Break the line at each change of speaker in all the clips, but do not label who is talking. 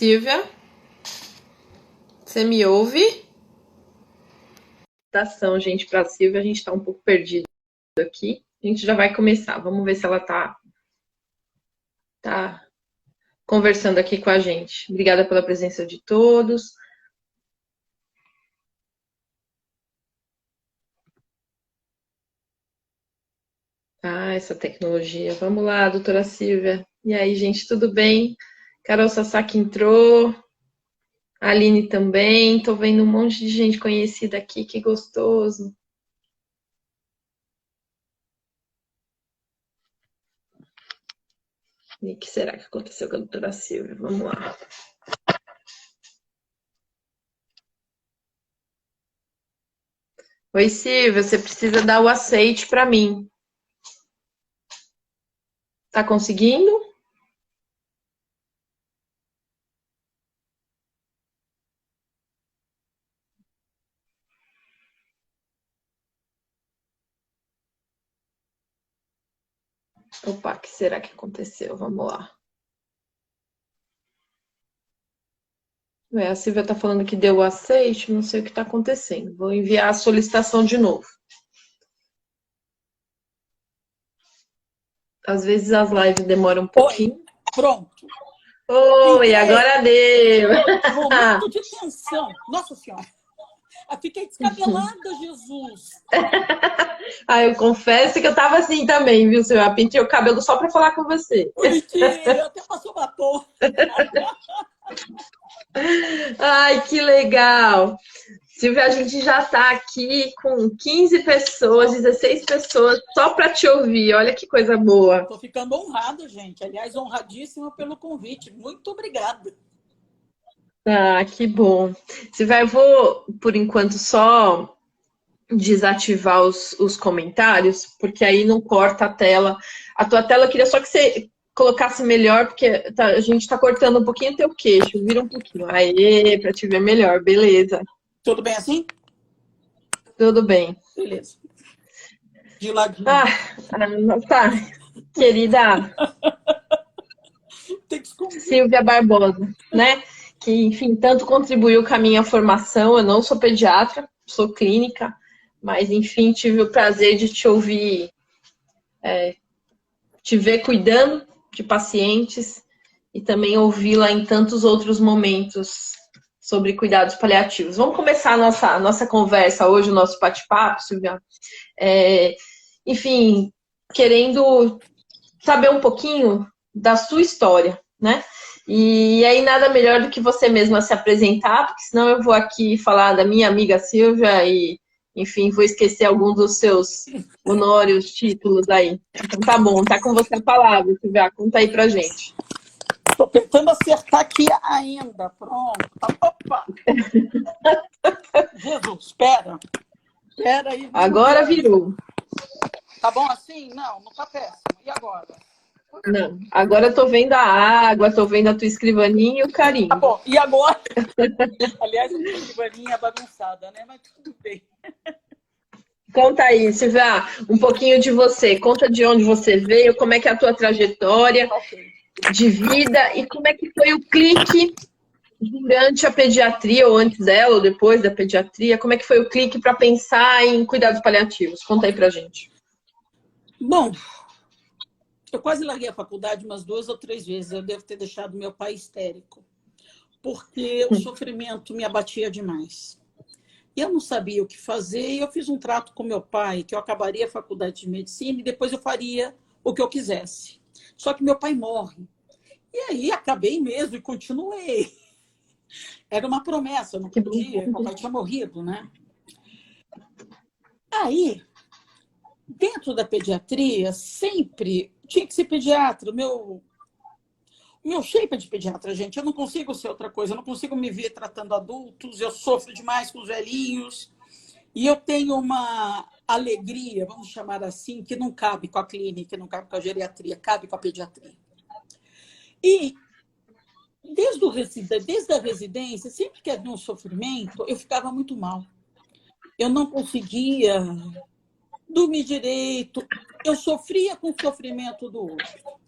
Silvia, você me ouve? Ação, gente, para a Silvia, a gente está um pouco perdido aqui. A gente já vai começar. Vamos ver se ela tá conversando aqui com a gente. Obrigada pela presença de todos. Essa tecnologia. Vamos lá, doutora Silvia. E aí, gente, tudo bem? Carol Sasaki entrou. A Aline também. Tô vendo um monte de gente conhecida aqui. Que gostoso. E o que será que aconteceu com a doutora Silvia? Vamos lá. Oi, Silvia, você precisa dar o aceite para mim. Tá conseguindo? Opa, o que será que aconteceu? Vamos lá. A Silvia tá falando que deu o aceite, não sei o que está acontecendo. Vou enviar a solicitação de novo. Às vezes as lives demoram um pouquinho.
Oi, pronto.
Oi, agora deu.
Momento de tensão. Nossa Senhora. Eu fiquei descabelada, Jesus.
Eu confesso que eu tava assim também, viu, Silvia? Eu pintei o cabelo só para falar com você.
Bonitinho, até passou batom.
Ai, que legal! Silvia, a gente já está aqui com 15 pessoas, 16 pessoas só para te ouvir. Olha que coisa boa.
Estou ficando honrada, gente. Aliás, honradíssima pelo convite. Muito obrigada.
Que bom. Silvia, eu vou, por enquanto, só desativar os comentários, porque aí não corta a tela. A tua tela, eu queria só que você colocasse melhor, porque a gente está cortando um pouquinho o teu queixo. Vira um pouquinho. Aê, para te ver melhor. Beleza.
Tudo bem assim?
Tudo bem.
Beleza. De ladinho.
Tá. Querida Silvia Barbosa, né? Que, enfim, tanto contribuiu com a minha formação. Eu não sou pediatra, sou clínica, mas, enfim, tive o prazer de te ouvir, te ver cuidando de pacientes e também ouvi-la em tantos outros momentos sobre cuidados paliativos. Vamos começar a nossa conversa hoje, o nosso bate-papo, Silvia. Enfim, querendo saber um pouquinho da sua história, né? E aí nada melhor do que você mesma se apresentar, porque senão eu vou aqui falar da minha amiga Silvia e, enfim, vou esquecer alguns dos seus honórios, títulos aí. Então tá bom, tá com você a palavra, Silvia, conta aí pra gente.
Estou tentando acertar aqui ainda, pronto. Opa! Jesus, espera aí.
Agora virou.
Tá bom assim? Não tá péssimo. E agora?
Não, agora eu tô vendo a água, tô vendo a tua escrivaninha e o carinho.
Tá bom, e agora? Aliás, a minha escrivaninha é bagunçada, né? Mas tudo bem.
Conta aí, Silvia, um pouquinho de você. Conta de onde você veio, como é que é a tua trajetória de vida e como é que foi o clique durante a pediatria, ou antes dela, ou depois da pediatria. Como é que foi o clique para pensar em cuidados paliativos? Conta aí pra gente.
Bom, eu quase larguei a faculdade umas 2 ou 3 vezes. Eu devo ter deixado meu pai histérico, porque o sofrimento me abatia demais. E eu não sabia o que fazer, e eu fiz um trato com meu pai, que eu acabaria a faculdade de medicina e depois eu faria o que eu quisesse. Só que meu pai morre. E aí acabei mesmo e continuei. Era uma promessa, eu não podia, meu pai tinha morrido, né? Aí, dentro da pediatria, sempre tinha que ser pediatra. O meu shape é de pediatra, gente. Eu não consigo ser outra coisa. Eu não consigo me ver tratando adultos. Eu sofro demais com os velhinhos. E eu tenho uma alegria, vamos chamar assim, que não cabe com a clínica, não cabe com a geriatria, cabe com a pediatria. E desde a residência, sempre que havia um sofrimento, eu ficava muito mal. Eu não conseguia dormir direito. Eu sofria com o sofrimento do outro.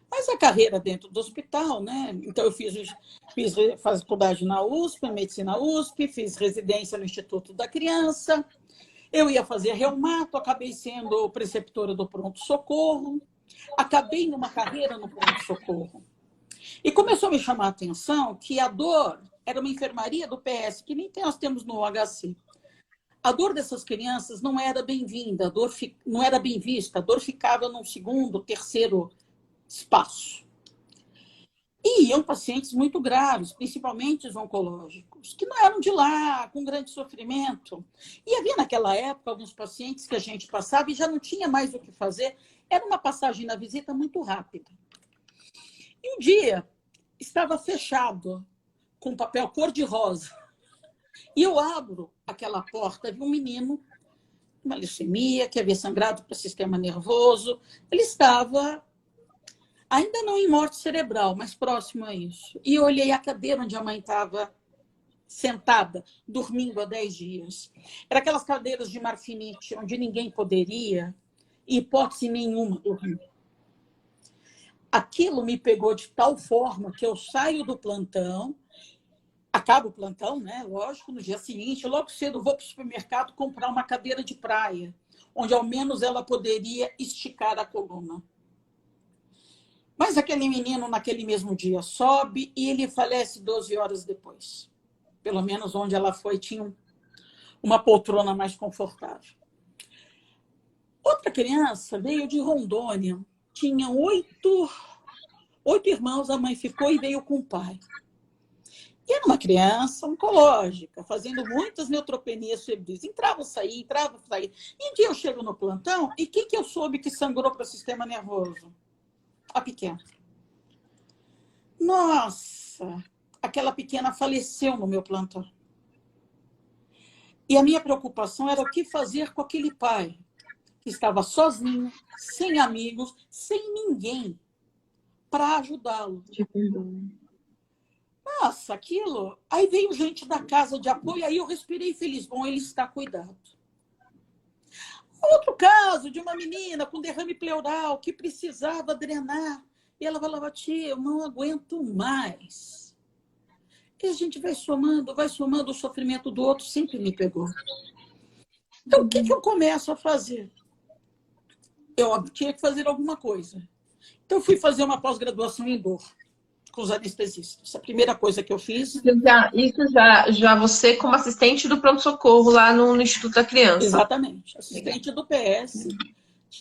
Mas a carreira dentro do hospital, né? Então, eu fiz faculdade na USP, medicina USP, fiz residência no Instituto da Criança. Eu ia fazer reumato, acabei sendo preceptora do pronto-socorro, acabei numa carreira no pronto-socorro. E começou a me chamar a atenção que a dor era uma enfermaria do PS, que nem nós temos no HC. A dor dessas crianças não era bem-vinda, a dor não era bem vista, a dor ficava num segundo, terceiro espaço. E iam pacientes muito graves, principalmente os oncológicos, que não eram de lá, com grande sofrimento. E havia naquela época alguns pacientes que a gente passava e já não tinha mais o que fazer. Era uma passagem na visita muito rápida. E um dia estava fechado, com papel cor-de-rosa. E eu abro aquela porta, vi um menino, uma leucemia, que havia sangrado para o sistema nervoso. Ele estava ainda não em morte cerebral, mas próximo a isso. E eu olhei a cadeira onde a mãe estava sentada, dormindo há 10 dias. Era aquelas cadeiras de marfinite, onde ninguém poderia, em hipótese nenhuma, dormir. Aquilo me pegou de tal forma que eu saio do plantão, acaba o plantão, né? Lógico, no dia seguinte, logo cedo vou para o supermercado comprar uma cadeira de praia, onde ao menos ela poderia esticar a coluna. Mas aquele menino, naquele mesmo dia, sobe e ele falece 12 horas depois. Pelo menos onde ela foi, tinha uma poltrona mais confortável. Outra criança veio de Rondônia. Tinha 8 irmãos, a mãe ficou e veio com o pai. E era uma criança oncológica, fazendo muitas neutropenias febris. Entrava, saía, entrava, saía. E um dia eu chego no plantão, e quem que eu soube que sangrou para o sistema nervoso? A pequena. Nossa, aquela pequena faleceu no meu plantão. E a minha preocupação era o que fazer com aquele pai, que estava sozinho, sem amigos, sem ninguém, para ajudá-lo. Nossa, aquilo... Aí veio gente da casa de apoio, aí eu respirei feliz. Bom, ele está cuidado. Outro caso de uma menina com derrame pleural que precisava drenar. E ela falava, tia, eu não aguento mais. E a gente vai somando, o sofrimento do outro sempre me pegou. Então, o que eu começo a fazer? Eu tinha que fazer alguma coisa. Então, eu fui fazer uma pós-graduação em dor com os anestesistas. A primeira coisa que eu fiz...
Isso já você como assistente do pronto-socorro lá no Instituto da Criança.
Exatamente. Assistente do PS,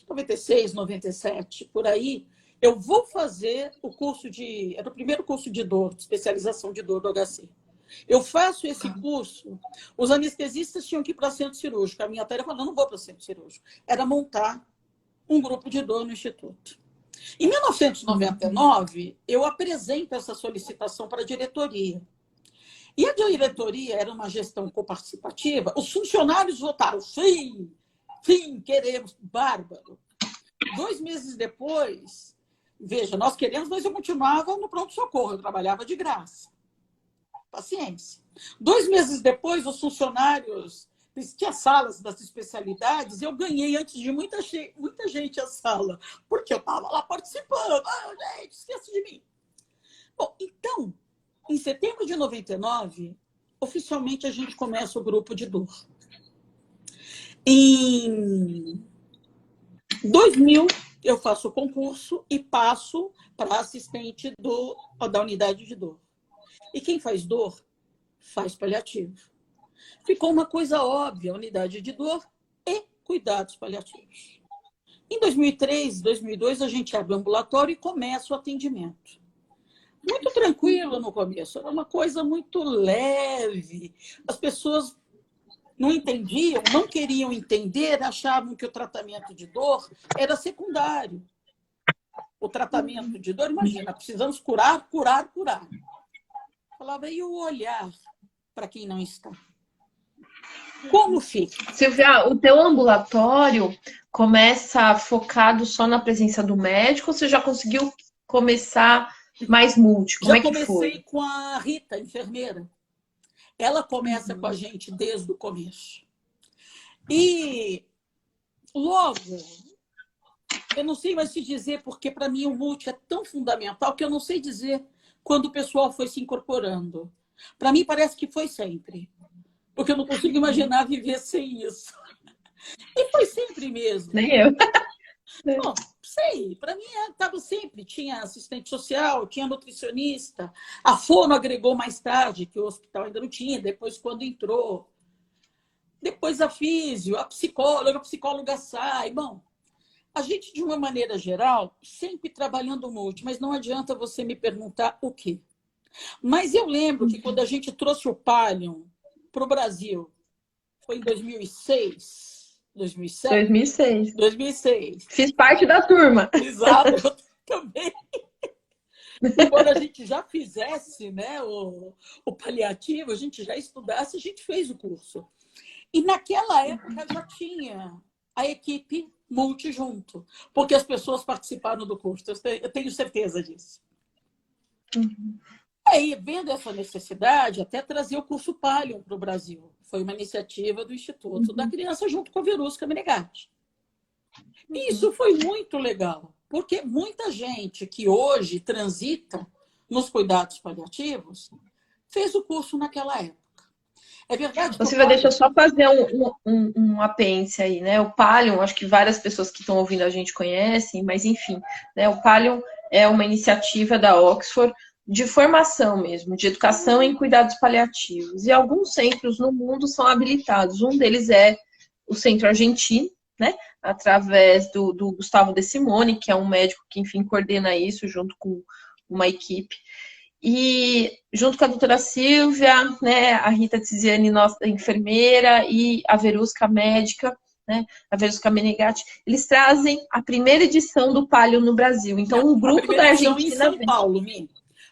96, 97, por aí. Eu vou fazer o curso de... Era o primeiro curso de dor, de especialização de dor do HC. Eu faço esse curso, os anestesistas tinham que ir para centro cirúrgico. A minha tarefa, não vou para centro cirúrgico. Era montar um grupo de dor no Instituto. Em 1999, eu apresento essa solicitação para a diretoria. E a diretoria era uma gestão coparticipativa. Os funcionários votaram, sim, queremos, bárbaro. 2 meses depois, veja, nós queremos, mas eu continuava no pronto-socorro, eu trabalhava de graça. Paciência. 2 meses depois, os funcionários... Tinha salas das especialidades, eu ganhei antes de muita gente a sala, porque eu estava lá participando. Ah, gente, esqueça de mim. Bom, então, em setembro de 99, oficialmente a gente começa o grupo de dor. Em 2000, eu faço o concurso e passo para assistente da unidade de dor. E quem faz dor, faz paliativo. Ficou uma coisa óbvia, unidade de dor e cuidados paliativos. Em 2003, 2002, a gente abre o ambulatório e começa o atendimento. Muito tranquilo no começo, era uma coisa muito leve. As pessoas não entendiam, não queriam entender, achavam que o tratamento de dor era secundário. O tratamento de dor, imagina, precisamos curar. Falava, e o olhar para quem não está? Como fica?
Silvia, o teu ambulatório começa focado só na presença do médico ou você já conseguiu começar mais multi? Como
Já
é que foi?
comecei com a Rita, enfermeira. Ela começa com a gente desde o começo. E logo Eu não sei mais te dizer, porque para mim o multi é tão fundamental que eu não sei dizer quando o pessoal foi se incorporando. Para mim parece que foi sempre, porque eu não consigo imaginar viver sem isso. E foi sempre mesmo.
Nem eu.
Bom, sei, para mim estava sempre. Tinha assistente social, tinha nutricionista. A fono agregou mais tarde, que o hospital ainda não tinha, depois quando entrou. Depois a físio, a psicóloga sai. Bom, a gente, de uma maneira geral, sempre trabalhando multi, mas não adianta você me perguntar o quê. Mas eu lembro que quando a gente trouxe o Palium para o Brasil, foi em 2006, 2007?
2006.
2006.
Fiz parte da turma.
Exato, eu também. Embora a gente já fizesse, né, o paliativo, a gente já estudasse, a gente fez o curso. E naquela época já tinha a equipe multi junto, porque as pessoas participaram do curso, eu tenho certeza disso.
Uhum.
Aí, vendo essa necessidade, até trazer o curso Palium para o Brasil. Foi uma iniciativa do Instituto da Criança, junto com a Verusca Menegatti. E isso foi muito legal, porque muita gente que hoje transita nos cuidados paliativos fez o curso naquela época. É verdade que o
Silvia, deixa eu
Palium...
só fazer um apêndice aí, né? O Palium, acho que várias pessoas que estão ouvindo a gente conhecem, mas enfim, né? O Palium é uma iniciativa da Oxford de formação mesmo, de educação em cuidados paliativos. E alguns centros no mundo são habilitados. Um deles é o Centro Argentino, né? Através do Gustavo De Simone, que é um médico que, enfim, coordena isso junto com uma equipe. E junto com a doutora Silvia, né, a Rita Tiziane, nossa enfermeira, e a Verusca médica, né, a Verusca Menegatti, eles trazem a primeira edição do Palio no Brasil. Então, um
A
grupo
primeira
da
edição em
Argentina
São
vem.
Paulo, Mi.
Em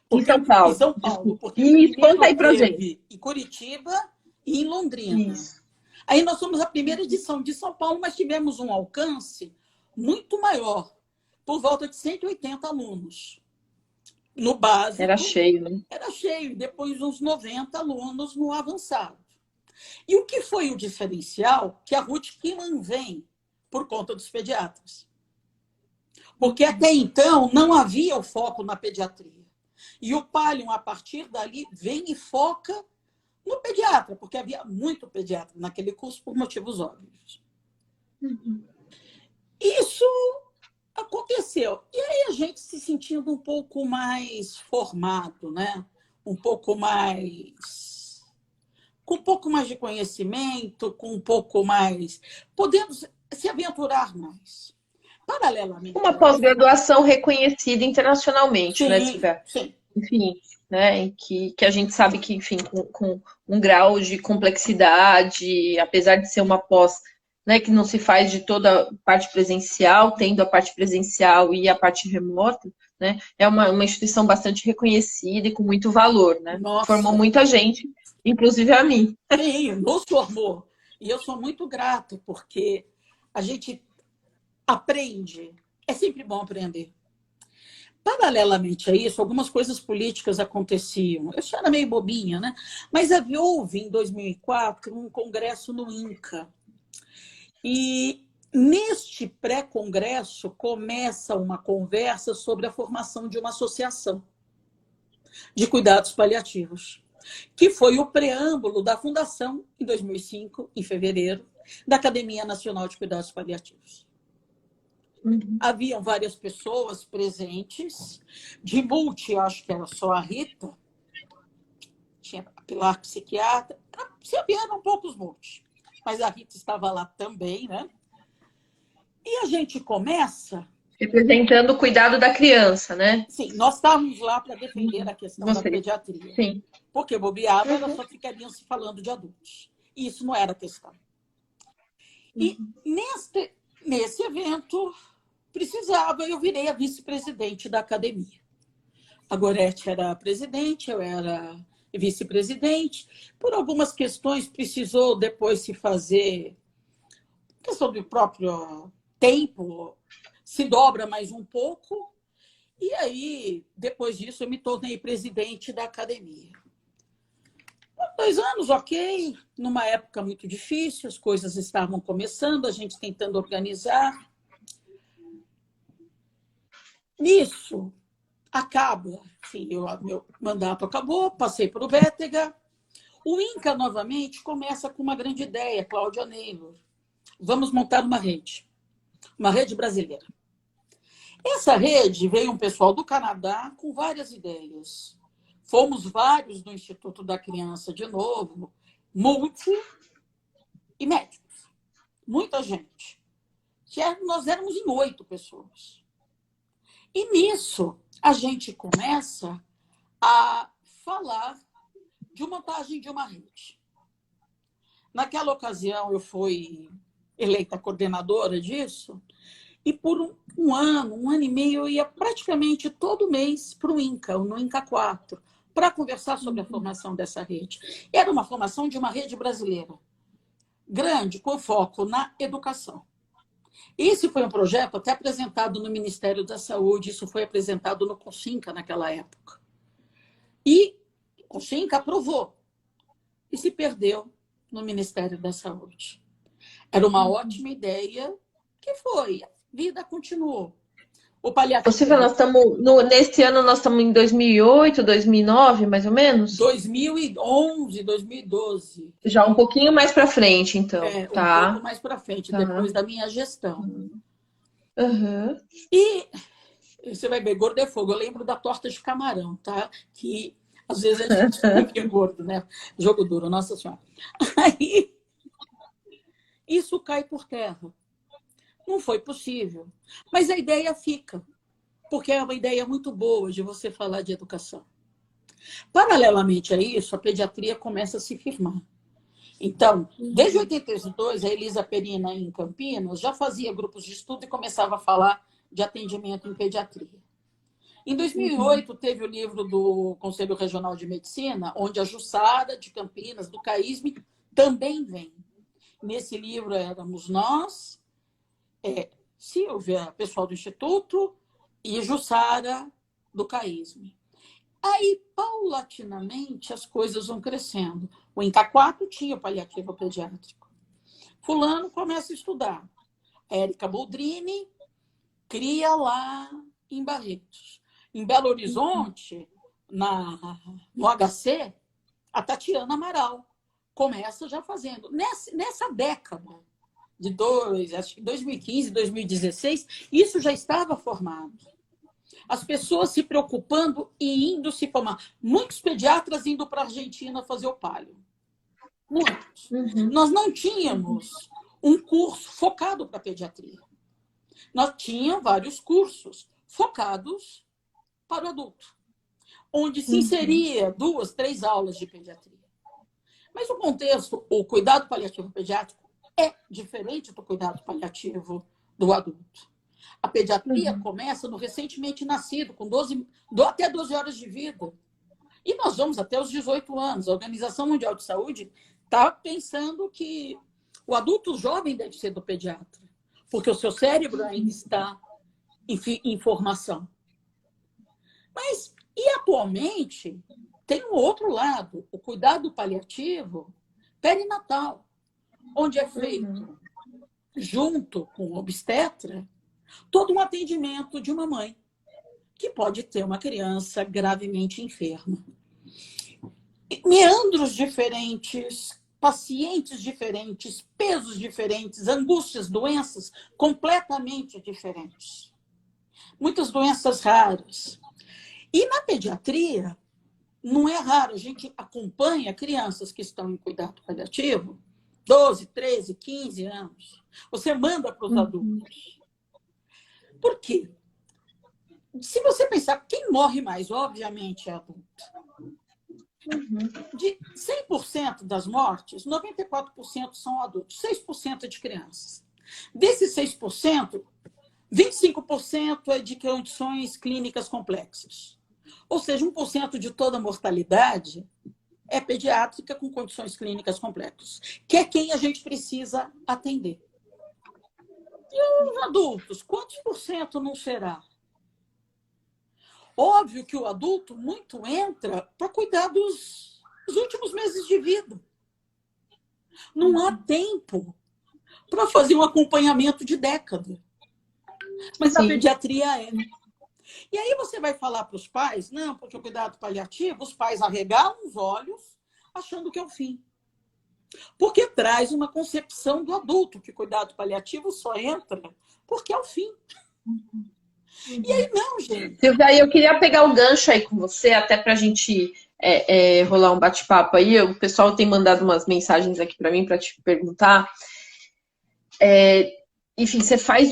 Porque
São
em
Paulo,
São Paulo,
desculpa.
porque
Isso, conta
primeiro
aí pra gente.
teve em Curitiba e em Londrina.
Isso.
Aí nós somos a primeira edição de São Paulo, mas tivemos um alcance muito maior, por volta de 180 alunos. No
Era
básico,
cheio, né?
era cheio, depois uns 90 alunos no avançado. E o que foi o diferencial? Que a Ruth Kiman vem por conta dos pediatras. Porque até então não havia o foco na pediatria. E o Palium, a partir dali, vem e foca no pediatra, porque havia muito pediatra naquele curso por motivos óbvios. Isso aconteceu. E aí a gente se sentindo um pouco mais formado, né? Um pouco mais... com um pouco mais de conhecimento, com um pouco mais... podendo se aventurar mais. Paralelamente
Uma
a isso...
pós-graduação reconhecida internacionalmente, né,
Sim,
Silvia?
sim.
Enfim, né, que a gente sabe que, enfim, com um grau de complexidade, apesar de ser uma pós, né, que não se faz de toda a parte presencial, tendo a parte presencial e a parte remota, né, é uma instituição bastante reconhecida e com muito valor, né? Formou
Nossa,
muita gente, inclusive a mim.
sim, nos formou. E eu sou muito grato, porque a gente aprende. É sempre bom aprender. Paralelamente a isso, algumas coisas políticas aconteciam. Eu já era meio bobinha, né? Mas houve, em 2004, um congresso no INCA. E neste pré-congresso começa uma conversa sobre a formação de uma associação de cuidados paliativos, que foi o preâmbulo da fundação, em 2005, em fevereiro, da Academia Nacional de Cuidados Paliativos. Haviam várias pessoas presentes, de multi, acho que era só a Rita, tinha a Pilar psiquiatra, se vieram poucos multi, mas a Rita estava lá também, né? E a gente começa...
Representando o cuidado da criança, né?
Sim, nós estávamos lá para defender a questão da
Você.
pediatria.
Sim.
Porque bobeava, elas só ficariam se falando de adultos. E isso não era a questão. E nesse evento, eu virei a vice-presidente da academia. A Gorete era a presidente, eu era vice-presidente. Por algumas questões, precisou depois se fazer... questão do próprio tempo, se dobra mais um pouco. E aí, depois disso, eu me tornei presidente da academia. 2 anos, ok. Numa época muito difícil, as coisas estavam começando, a gente tentando organizar. Nisso, acaba, enfim, meu mandato acabou, passei para o Bétega. O INCA, novamente, começa com uma grande ideia, Cláudia Neylor. Vamos montar uma rede brasileira. Essa rede veio um pessoal do Canadá com várias ideias. Fomos vários do Instituto da Criança, de novo, multi e médicos. Muita gente. Nós éramos em 8 pessoas. E nisso, a gente começa a falar de montagem de uma rede. Naquela ocasião, eu fui eleita coordenadora disso, e por um ano e meio, eu ia praticamente todo mês para o INCA, no INCA 4, para conversar sobre a formação dessa rede. Era uma formação de uma rede brasileira, grande, com foco na educação. Esse foi um projeto até apresentado no Ministério da Saúde, isso foi apresentado no CONCINCA naquela época. E o CONCINCA aprovou e se perdeu no Ministério da Saúde. Era uma ótima ideia que foi, a vida continuou. O paliativo...
Silvia, nós estamos, nesse ano nós estamos em 2008, 2009, mais ou menos?
2011, 2012.
Já um pouquinho mais para frente, então.
Um pouco mais para frente, depois da minha gestão.
Uhum.
E você vai ver, gordo é fogo. Eu lembro da torta de camarão, tá? Que às vezes a gente fica gordo, né? Jogo duro, Nossa Senhora. Aí, isso cai por terra. Não foi possível. Mas a ideia fica, porque é uma ideia muito boa de você falar de educação. Paralelamente a isso, a pediatria começa a se firmar. Então, desde 82, a Elisa Perina, em Campinas, já fazia grupos de estudo e começava a falar de atendimento em pediatria. Em 2008, teve o livro do Conselho Regional de Medicina, onde a Jussara de Campinas, do CAISM, também vem. Nesse livro éramos nós, Silvia, pessoal do Instituto, e Jussara, do CAISM. Aí, paulatinamente, as coisas vão crescendo. O INCA 4 tinha o paliativo pediátrico. Fulano começa a estudar. A Érica Boldrini cria lá em Barretos. Em Belo Horizonte, no HC, a Tatiana Amaral começa já fazendo. Nessa década de 2015, 2016, isso já estava formado. As pessoas se preocupando e indo se formar. Muitos pediatras indo para a Argentina fazer o palio. Muitos. Nós não tínhamos um curso focado para pediatria. Nós tínhamos vários cursos focados para o adulto, onde se inseria 2, 3 aulas de pediatria. Mas o contexto, o cuidado paliativo pediátrico é diferente do cuidado paliativo do adulto. A pediatria começa no recentemente nascido, com até 12 horas de vida. E nós vamos até os 18 anos. A Organização Mundial de Saúde está pensando que o adulto jovem deve ser do pediatra, porque o seu cérebro ainda está em formação. Mas, e atualmente, tem um outro lado, o cuidado paliativo perinatal, onde é feito, junto com o obstetra, todo um atendimento de uma mãe que pode ter uma criança gravemente enferma. Meandros diferentes, pacientes diferentes, pesos diferentes, angústias, doenças completamente diferentes. Muitas doenças raras. E na pediatria, não é raro, a gente acompanha crianças que estão em cuidado paliativo, 12, 13, 15 anos. Você manda para os adultos. Por quê? Se você pensar, quem morre mais, obviamente, é adulto. De 100% das mortes, 94% são adultos, 6% é de crianças. Desses 6%, 25% é de condições clínicas complexas. Ou seja, 1% de toda a mortalidade é pediátrica com condições clínicas complexas, que é quem a gente precisa atender. E os adultos, quantos por cento não será? Óbvio que o adulto muito entra para cuidar dos últimos meses de vida. Não há tempo para fazer um acompanhamento de década. Mas a pediatria é. E aí você vai falar para os pais, não, porque o cuidado paliativo, os pais arregalam os olhos achando que é o fim. Porque traz uma concepção do adulto, que cuidado paliativo só entra porque é o fim. E aí não, gente.
Silvia, eu queria pegar o gancho aí com você, até para a gente rolar um bate-papo aí. O pessoal tem mandado umas mensagens aqui para mim para te perguntar. Enfim, você faz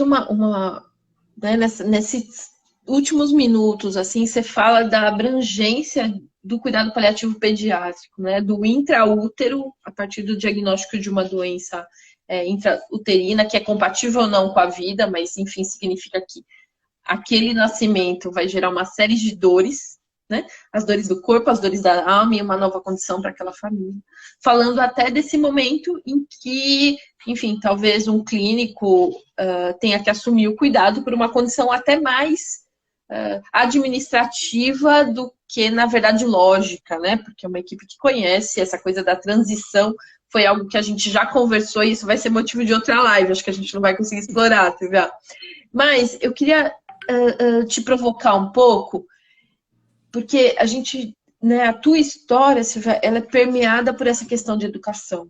né, nesses últimos minutos, assim, você fala da abrangência do cuidado paliativo pediátrico, né, do intraútero, a partir do diagnóstico de uma doença intrauterina, que é compatível ou não com a vida, mas, enfim, significa que aquele nascimento vai gerar uma série de dores, né? As dores do corpo, as dores da alma e uma nova condição para aquela família. Falando até desse momento em que, enfim, talvez um clínico tenha que assumir o cuidado por uma condição até mais administrativa do que, na verdade, lógica, né? Porque é uma equipe que conhece essa coisa da transição. Foi algo que a gente já conversou e isso vai ser motivo de outra live. Acho que a gente não vai conseguir explorar, Silvia. Mas eu queria te provocar um pouco, porque a gente, né, a tua história, Silvia, ela é permeada por essa questão de educação,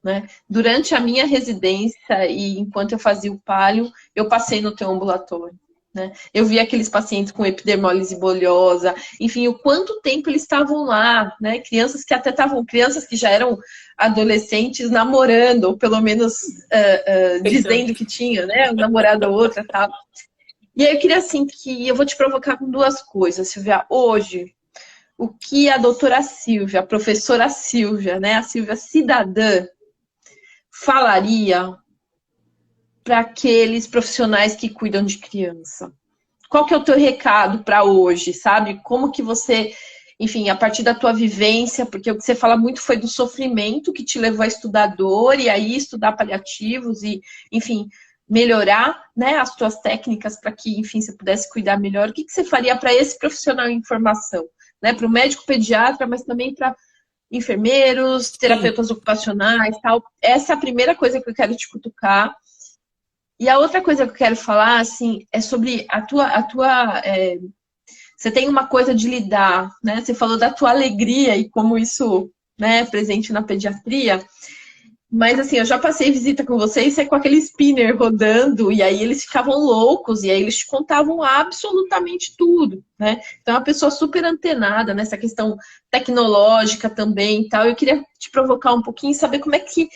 né? Durante a minha residência e enquanto eu fazia o palio, eu passei no teu ambulatório, né? Eu vi aqueles pacientes com epidermólise bolhosa, enfim, o quanto tempo eles estavam lá, né? Crianças que até estavam, crianças que já eram adolescentes namorando, ou pelo menos dizendo que tinha, né? Um namorado ou outra, tal. E aí eu queria, assim, que eu vou te provocar com duas coisas, Silvia. Hoje, o que a doutora Silvia, a professora Silvia, né, a Silvia cidadã, falaria para aqueles profissionais que cuidam de criança? Qual que é o teu recado para hoje, sabe? Como que você, enfim, a partir da tua vivência, porque o que você fala muito foi do sofrimento que te levou a estudar dor e aí estudar paliativos e, enfim, melhorar, né, as tuas técnicas para que, enfim, você pudesse cuidar melhor. O que você faria para esse profissional em formação, né, para o médico pediatra, mas também para enfermeiros, terapeutas ocupacionais, tal? Essa é a primeira coisa que eu quero te cutucar. E a outra coisa que eu quero falar, assim, é sobre você tem uma coisa de lidar, né? Você falou da tua alegria e como isso, né, é presente na pediatria. Mas, assim, eu já passei visita com vocês, você com aquele spinner rodando, e aí eles ficavam loucos, e aí eles te contavam absolutamente tudo, né? Então, é uma pessoa super antenada nessa questão tecnológica também e tal. Eu queria te provocar um pouquinho e saber como é que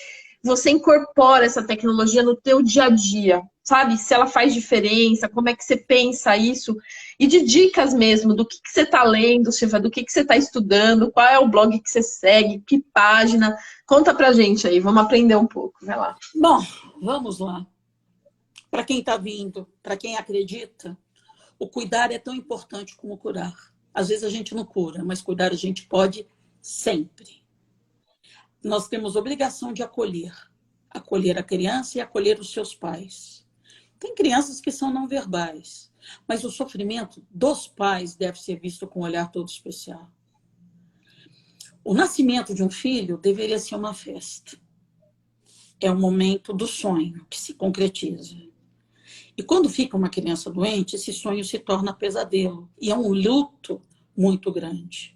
você incorpora essa tecnologia no teu dia a dia, sabe? Se ela faz diferença, como é que você pensa isso? E de dicas mesmo, do que você está lendo, Silvia, do que você está estudando, qual é o blog que você segue, que página. Conta pra gente aí, vamos aprender um pouco. Vai lá.
Bom, vamos lá. Para quem está vindo, para quem acredita, o cuidar é tão importante como curar. Às vezes a gente não cura, mas cuidar a gente pode sempre. Nós temos obrigação de acolher a criança e acolher os seus pais. Tem crianças que são não verbais, mas o sofrimento dos pais deve ser visto com um olhar todo especial. O nascimento de um filho deveria ser uma festa. É o momento do sonho que se concretiza. E quando fica uma criança doente, esse sonho se torna pesadelo. E é um luto muito grande.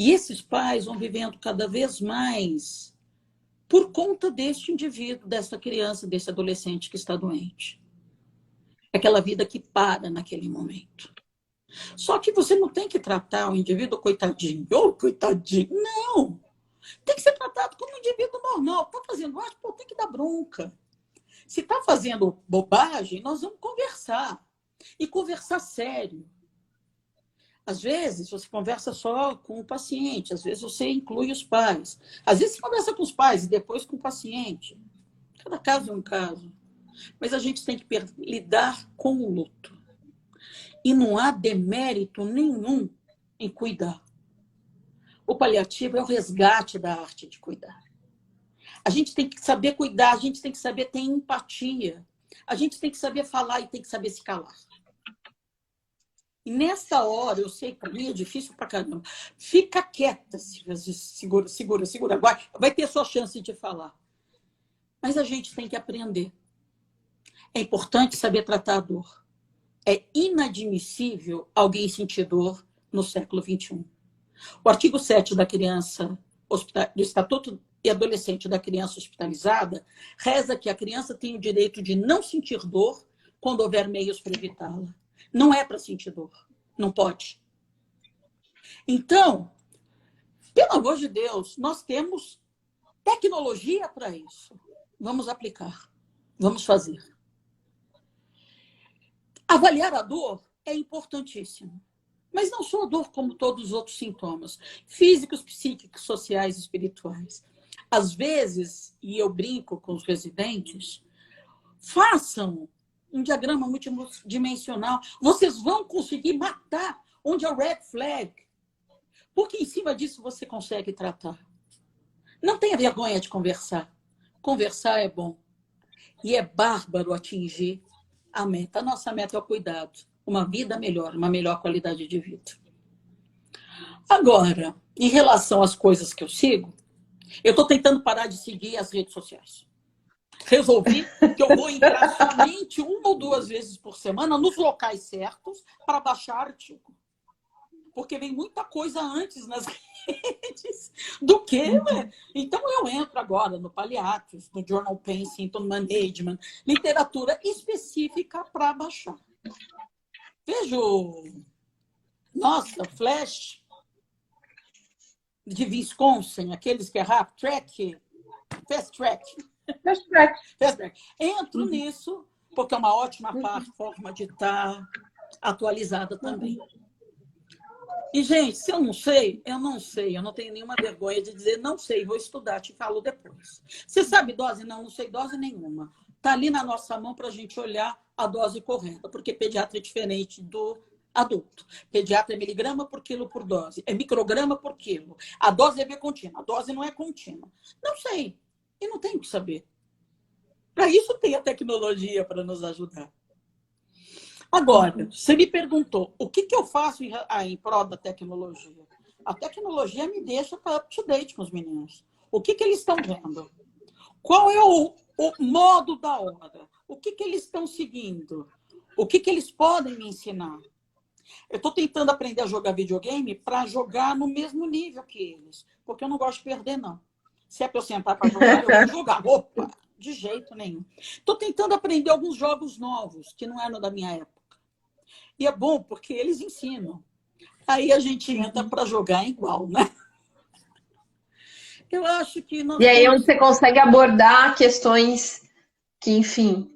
E esses pais vão vivendo cada vez mais por conta deste indivíduo, dessa criança, desse adolescente que está doente. Aquela vida que para naquele momento. Só que você não tem que tratar o indivíduo coitadinho. Oh, coitadinho. Não. Tem que ser tratado como um indivíduo normal. Está fazendo arte, pô, tem que dar bronca. Se está fazendo bobagem, nós vamos conversar. E conversar sério. Às vezes, você conversa só com o paciente. Às vezes, você inclui os pais. Às vezes, você conversa com os pais e depois com o paciente. Cada caso é um caso. Mas a gente tem que lidar com o luto. E não há demérito nenhum em cuidar. O paliativo é o resgate da arte de cuidar. A gente tem que saber cuidar, a gente tem que saber ter empatia. A gente tem que saber falar e tem que saber se calar. E nessa hora, eu sei que para mim é difícil pra caramba. Fica quieta, segura. Vai ter sua chance de falar. Mas a gente tem que aprender. É importante saber tratar a dor. É inadmissível alguém sentir dor no século XXI. O artigo 7 da criança, do Estatuto e Adolescente da Criança Hospitalizada reza que a criança tem o direito de não sentir dor quando houver meios para evitá-la. Não é para sentir dor. Não pode. Então, pelo amor de Deus, nós temos tecnologia para isso. Vamos aplicar. Vamos fazer. Avaliar a dor é importantíssimo. Mas não só a dor, como todos os outros sintomas. Físicos, psíquicos, sociais, espirituais. Às vezes, e eu brinco com os residentes, façam um diagrama multidimensional. Vocês vão conseguir matar onde é o red flag. Porque em cima disso você consegue tratar. Não tenha vergonha de conversar. Conversar é bom. E é bárbaro atingir a meta. A nossa meta é o cuidado. Uma vida melhor, uma melhor qualidade de vida. Agora, em relação às coisas que eu sigo, eu estou tentando parar de seguir as redes sociais. Resolvi que eu vou entrar somente 1 ou 2 vezes por semana nos locais certos para baixar artigo. Porque vem muita coisa antes nas redes do que... Então, eu entro agora no Paliatos, no Journal Pensington Management, literatura específica para baixar. Vejo, nossa, Flash de Wisconsin, aqueles que é Fast Track.
Fast track.
Fast Track. Entro nisso, porque é uma ótima forma de estar atualizada também. E, gente, se eu não sei, eu não sei. Eu não tenho nenhuma vergonha de dizer não sei, vou estudar, te falo depois. Você sabe dose? Não, não sei dose nenhuma. Está ali na nossa mão para a gente olhar a dose correta, porque pediatra é diferente do adulto. Pediatra é miligrama por quilo por dose, é micrograma por quilo. A dose é contínua, a dose não é contínua. Não sei, e não tenho que saber. Para isso tem a tecnologia para nos ajudar. Agora, você me perguntou, o que eu faço em prol da tecnologia? A tecnologia me deixa up-to-date com os meninos. O que eles estão vendo? Qual é o modo da hora? O que eles estão seguindo? O que eles podem me ensinar? Eu estou tentando aprender a jogar videogame para jogar no mesmo nível que eles. Porque eu não gosto de perder, não. Se é para eu sentar para jogar, eu vou jogar. Opa, de jeito nenhum. Estou tentando aprender alguns jogos novos, que não eram da minha época. E é bom, porque eles ensinam. Aí a gente entra para jogar igual, né? Eu acho que...
E aí onde você consegue abordar questões que, enfim,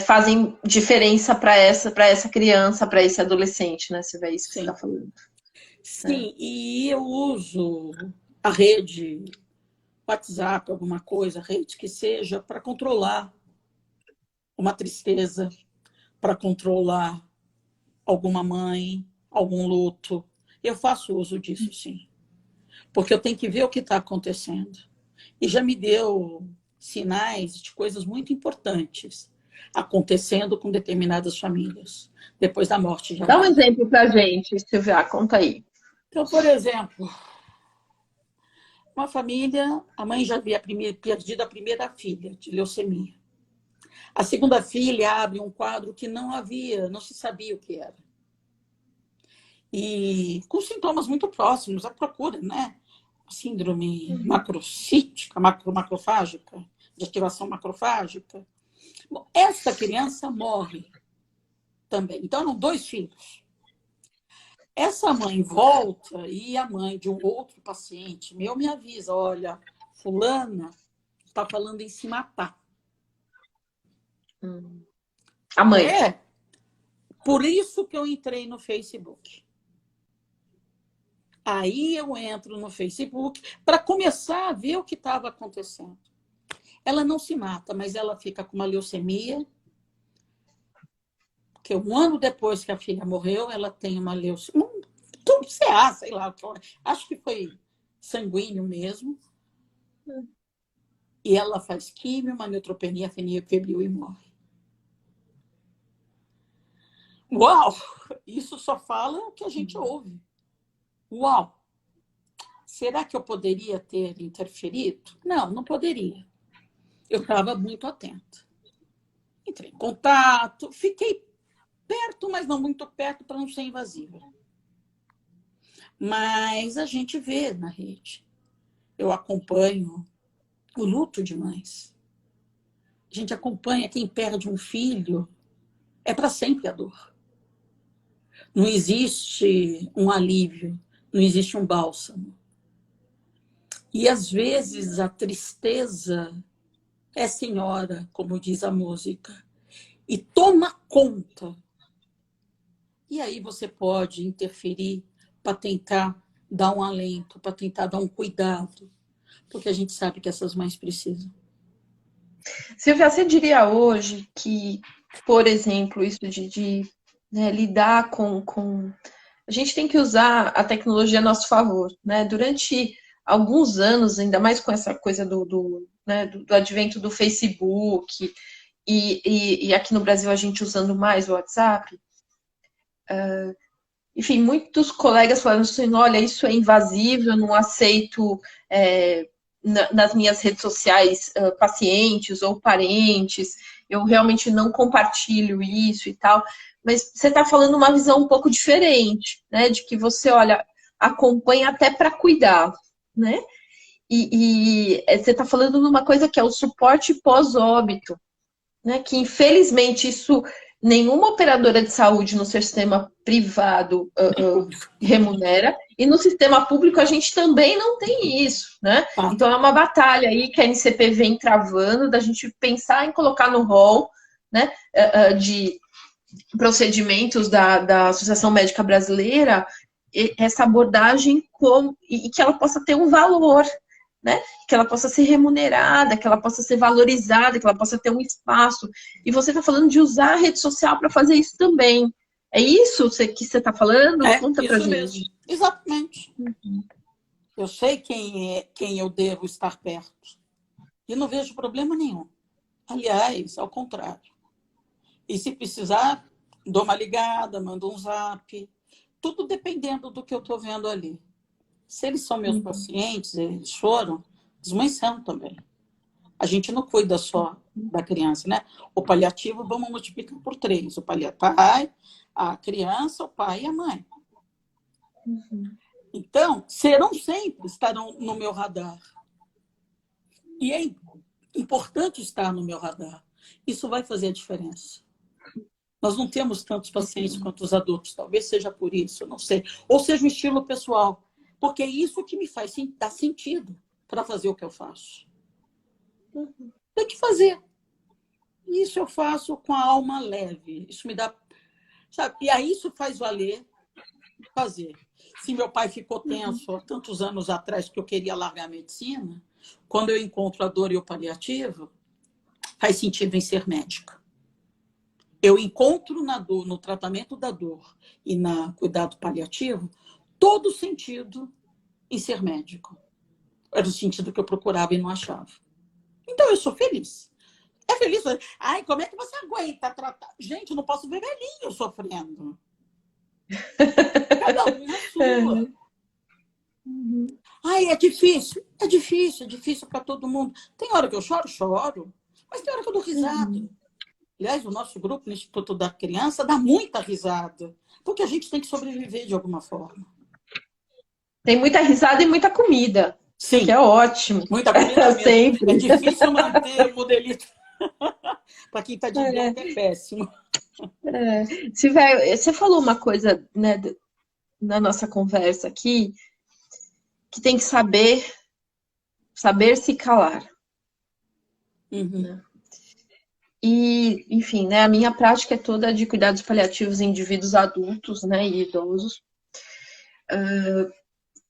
fazem diferença para essa criança, para esse adolescente, né? Se é isso que você está falando.
Sim, e eu uso a rede, WhatsApp, alguma coisa, rede que seja, para controlar uma tristeza, para controlar alguma mãe, algum luto. Eu faço uso disso, sim. Porque eu tenho que ver o que está acontecendo. E já me deu sinais de coisas muito importantes acontecendo com determinadas famílias, depois da morte de alguém.
Dá um exemplo para a gente, Silvia, conta aí.
Então, por exemplo, uma família, a mãe já havia perdido a primeira filha de leucemia. A segunda filha abre um quadro que não se sabia o que era. E com sintomas muito próximos, a procura, né? Síndrome macrocítica, macrofágica, de ativação macrofágica. Bom, essa criança morre também. Então, eram 2 filhos. Essa mãe volta e a mãe de um outro paciente meu me avisa, olha, fulana está falando em se matar.
A mãe.
É. Por isso que eu entrei no Facebook. Aí eu entro no Facebook para começar a ver o que estava acontecendo. Ela não se mata, mas ela fica com uma leucemia, porque 1 ano depois que a filha morreu, ela tem uma leucemia, tudo CA, sei lá, acho que foi sanguíneo mesmo. E ela faz químio, uma neutropenia febril e morre. Uau! Isso só fala o que a gente ouve. Uau! Será que eu poderia ter interferido? Não, não poderia. Eu estava muito atenta. Entrei em contato, fiquei perto, mas não muito perto, para não ser invasiva. Mas a gente vê na rede. Eu acompanho o luto de mães. A gente acompanha quem perde um filho, é para sempre a dor. Não existe um alívio, não existe um bálsamo. E às vezes a tristeza é senhora, como diz a música, e toma conta. E aí você pode interferir para tentar dar um alento, para tentar dar um cuidado, porque a gente sabe que essas mães precisam.
Silvia, você diria hoje que, por exemplo, isso né, lidar com... A gente tem que usar a tecnologia a nosso favor, né? Durante alguns anos, ainda mais com essa coisa né, do advento do Facebook e aqui no Brasil a gente usando mais o WhatsApp, enfim, muitos colegas falaram assim, olha, isso é invasivo, eu não aceito nas minhas redes sociais pacientes ou parentes, eu realmente não compartilho isso e tal. Mas você está falando uma visão um pouco diferente, né? De que você, olha, acompanha até para cuidar, né? E você está falando de uma coisa que é o suporte pós-óbito, né? Que infelizmente isso nenhuma operadora de saúde no sistema privado remunera, e no sistema público a gente também não tem isso, né? Então é uma batalha aí que a NCP vem travando, da gente pensar em colocar no rol, né, de procedimentos da Associação Médica Brasileira essa abordagem e que ela possa ter um valor, né? Que ela possa ser remunerada, que ela possa ser valorizada, que ela possa ter um espaço. E você está falando de usar a rede social para fazer isso também. É isso que você está falando? Conta pra gente.
Mesmo. Exatamente. Uhum. Eu sei quem eu devo estar perto. E não vejo problema nenhum. Aliás, ao contrário. E se precisar, dou uma ligada, mando um zap. Tudo dependendo do que eu estou vendo ali. Se eles são meus pacientes, eles foram, as mães são também. A gente não cuida só da criança, né? O paliativo vamos multiplicar por 3. O pai, a criança, o pai e a mãe. Então, sempre estarão no meu radar. E é importante estar no meu radar. Isso vai fazer a diferença. Nós não temos tantos pacientes quanto os adultos. Talvez seja por isso, não sei. Ou seja um estilo pessoal. Porque é isso que me faz dar sentido para fazer o que eu faço. Tem que fazer. Isso eu faço com a alma leve. Isso me dá... Sabe? E aí isso faz valer fazer. Se meu pai ficou tenso há tantos anos atrás que eu queria largar a medicina, quando eu encontro a dor e o paliativo, faz sentido em ser médica. Eu encontro na dor, no tratamento da dor e no cuidado paliativo, todo sentido em ser médico. Era o sentido que eu procurava e não achava. Então, eu sou feliz. É feliz? Ai, como é que você aguenta tratar? Gente, eu não posso ver velhinho sofrendo. Cada um na sua. Ai, é difícil. É difícil para todo mundo. Tem hora que eu choro. Mas tem hora que eu dou risada. Aliás, o nosso grupo no Instituto da Criança dá muita risada. Porque a gente tem que sobreviver de alguma forma.
Tem muita risada e muita comida.
Sim.
Que é ótimo.
Muita comida mesmo.
Sempre.
É difícil manter o modelito. Para quem está de dieta é péssimo.
Você falou uma coisa, né, na nossa conversa aqui, que tem que saber se calar. Né? E, enfim, né, a minha prática é toda de cuidados paliativos em indivíduos adultos, né, e idosos.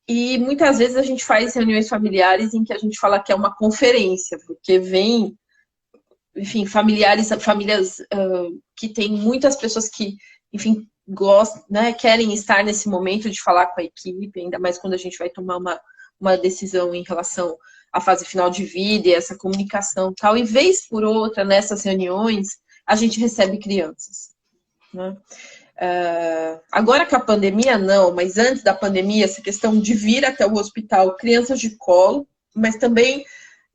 E muitas vezes a gente faz reuniões familiares em que a gente fala que é uma conferência, porque vem, enfim, famílias que tem muitas pessoas que, enfim, gostam, né, querem estar nesse momento de falar com a equipe, ainda mais quando a gente vai tomar uma decisão em relação à fase final de vida e essa comunicação e tal. E vez por outra, nessas reuniões, a gente recebe crianças, né? Agora com a pandemia, não, mas antes da pandemia, essa questão de vir até o hospital, crianças de colo, mas também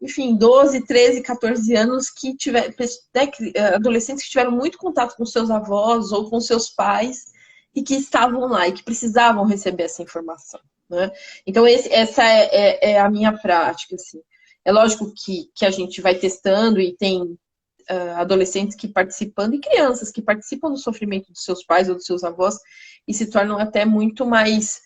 enfim, 12, 13, 14 anos que tiveram, né, adolescentes que tiveram muito contato com seus avós ou com seus pais e que estavam lá e que precisavam receber essa informação, né? Então, essa é a minha prática, assim. É lógico que a gente vai testando e tem adolescentes que participando e crianças que participam do sofrimento dos seus pais ou dos seus avós e se tornam até muito mais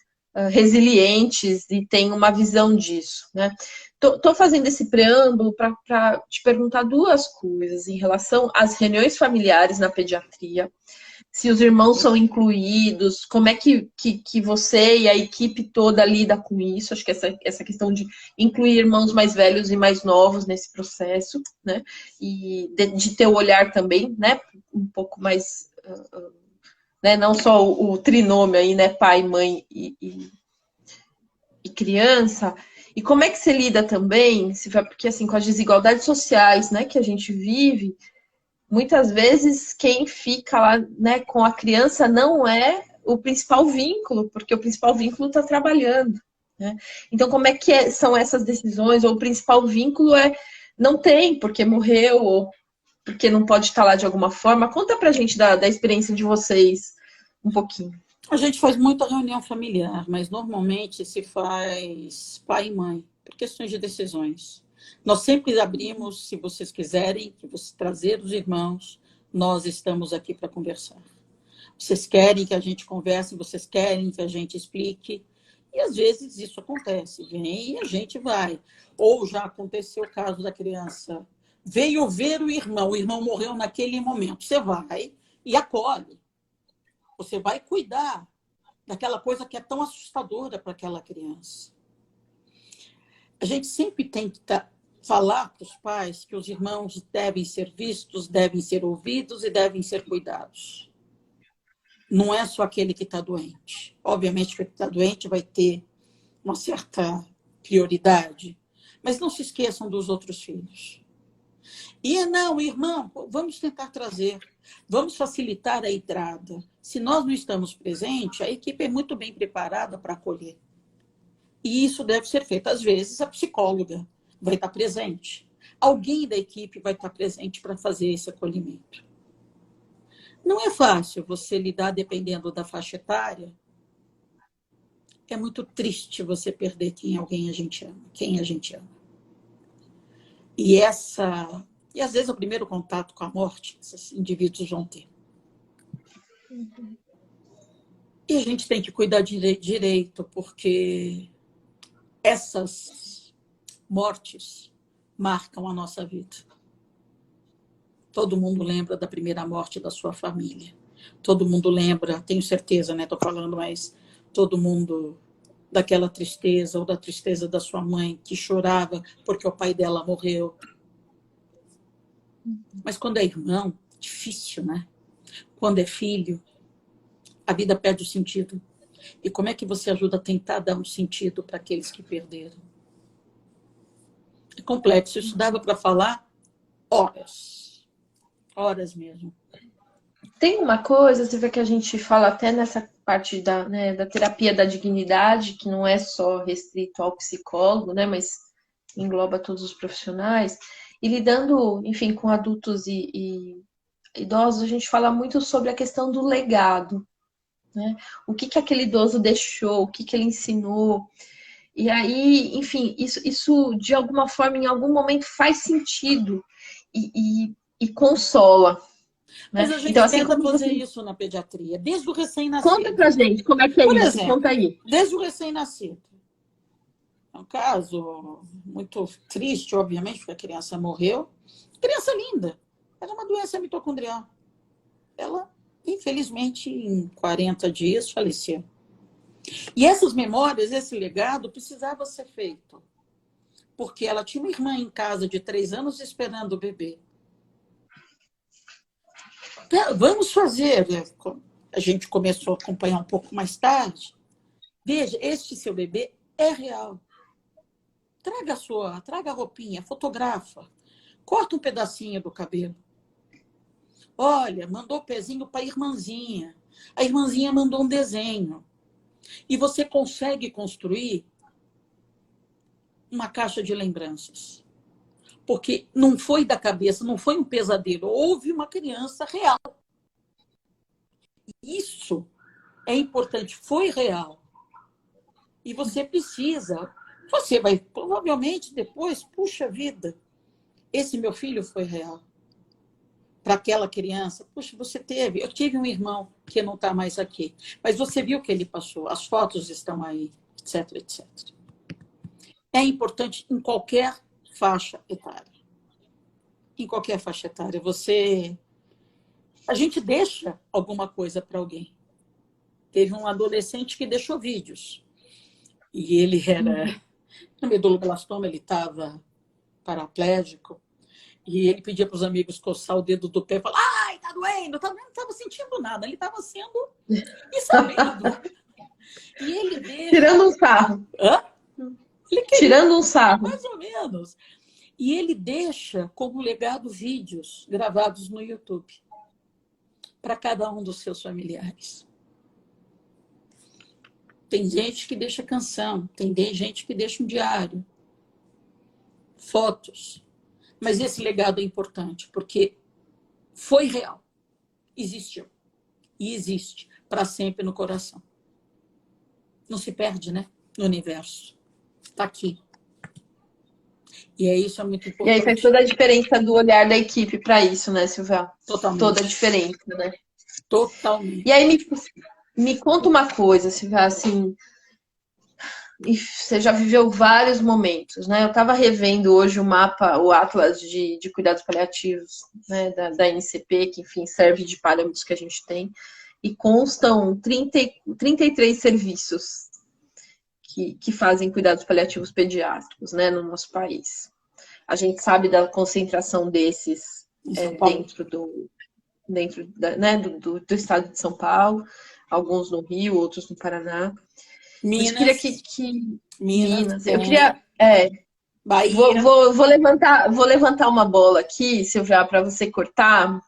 resilientes e têm uma visão disso, né? Tô fazendo esse preâmbulo para te perguntar duas coisas em relação às reuniões familiares na pediatria, se os irmãos são incluídos, como é que você e a equipe toda lida com isso? Acho que essa questão de incluir irmãos mais velhos e mais novos nesse processo, né? E de ter o olhar também, né? Um pouco mais, né? Não só o trinômio aí, né? Pai, mãe e criança. E como é que você lida também, porque assim, com as desigualdades sociais, né, que a gente vive, muitas vezes quem fica lá, né, com a criança não é o principal vínculo, porque o principal vínculo está trabalhando, né? Então, como é que são essas decisões? Ou o principal vínculo não tem, porque morreu, ou porque não pode estar lá de alguma forma. Conta pra gente da experiência de vocês um pouquinho.
A gente faz muita reunião familiar, mas normalmente se faz pai e mãe, por questões de decisões. Nós sempre abrimos, se vocês quiserem, que você trazer os irmãos, nós estamos aqui para conversar. Vocês querem que a gente converse, vocês querem que a gente explique, e às vezes isso acontece, vem e a gente vai. Ou já aconteceu o caso da criança, veio ver o irmão morreu naquele momento, você vai e acolhe. Você vai cuidar daquela coisa que é tão assustadora para aquela criança. A gente sempre tem que falar para os pais que os irmãos devem ser vistos, devem ser ouvidos e devem ser cuidados. Não é só aquele que está doente. Obviamente que o que está doente vai ter uma certa prioridade, mas não se esqueçam dos outros filhos. E não, irmão, vamos tentar trazer, vamos facilitar a entrada. Se nós não estamos presentes, a equipe é muito bem preparada para acolher. E isso deve ser feito. Às vezes, a psicóloga vai estar presente. Alguém da equipe vai estar presente para fazer esse acolhimento. Não é fácil você lidar dependendo da faixa etária. É muito triste você perder quem a gente ama. E às vezes, o primeiro contato com a morte, esses indivíduos vão ter. E a gente tem que cuidar direito, porque essas mortes marcam a nossa vida. Todo mundo lembra da primeira morte da sua família. Todo mundo lembra, tenho certeza, né? Estou falando, mas todo mundo daquela tristeza ou da tristeza da sua mãe que chorava porque o pai dela morreu. Mas quando é irmão, difícil, né? Quando é filho, a vida perde o sentido. E como é que você ajuda a tentar dar um sentido para aqueles que perderam? É complexo. Isso dava para falar horas. Horas mesmo.
Tem uma coisa, você vê que a gente fala até nessa parte da terapia da dignidade, que não é só restrito ao psicólogo, né, mas engloba todos os profissionais. E lidando, enfim, com adultos e idosos, a gente fala muito sobre a questão do legado, né? O que aquele idoso deixou, o que ele ensinou. E aí, enfim, isso de alguma forma, em algum momento, faz sentido e consola.
Mas
Né?
a gente
então, assim,
tenta fazer isso na pediatria, desde o recém-nascido.
Conta pra gente como é que é
Por
isso,
exemplo,
conta aí.
desde o recém-nascido. É um caso muito triste, obviamente, porque a criança morreu. Criança linda. Era uma doença mitocondrial. Ela, infelizmente, em 40 dias, faleceu. E essas memórias, esse legado, precisava ser feito. Porque ela tinha uma irmã em casa de 3 anos esperando o bebê. Vamos fazer. A gente começou a acompanhar um pouco mais tarde. Veja, este seu bebê é real. Traga a roupinha, fotografa. Corta um pedacinho do cabelo. Olha, mandou o pezinho para a irmãzinha. A irmãzinha mandou um desenho. E você consegue construir uma caixa de lembranças. Porque não foi da cabeça, não foi um pesadelo. Houve uma criança real. Isso é importante, foi real. E você precisa, você vai provavelmente depois, puxa vida, esse meu filho foi real. Para aquela criança, puxa, você teve, eu tive um irmão que não está mais aqui, mas você viu o que ele passou, as fotos estão aí, etc, etc. É importante em qualquer faixa etária. Em qualquer faixa etária, a gente deixa alguma coisa para alguém. Teve um adolescente que deixou vídeos. E ele era, no meduloblastoma, ele estava paraplégico. E ele pedia para os amigos coçar o dedo do pé e falar: ai, tá doendo. Não estava sentindo nada. Ele estava sendo e sabendo. E ele deixa...
Tirando um sarro.
Hã? Ele queria,
tirando um sarro.
mais ou menos. E ele deixa como legado vídeos gravados no YouTube para cada um dos seus familiares. Tem gente que deixa canção, tem gente que deixa um diário, fotos. Mas esse legado é importante, porque foi real, existiu e existe para sempre no coração. Não se perde, né? No universo. Está aqui. E isso é muito importante.
E aí faz toda a diferença do olhar da equipe para isso, né, Silvia?
Totalmente.
Toda a diferença, né?
Totalmente.
E aí me conta uma coisa, Silvia, assim, você já viveu vários momentos, né? Eu estava revendo hoje o mapa, o Atlas de cuidados paliativos, né, da NCP, que, enfim, serve de parâmetros que a gente tem, e constam 33 serviços que fazem cuidados paliativos pediátricos, né, no nosso país. A gente sabe da concentração desses dentro do estado de São Paulo, alguns no Rio, outros no Paraná.
Minas.
Eu queria que
Minas.
Eu queria.
Bahia.
Vou levantar uma bola aqui, Silvia, para você cortar,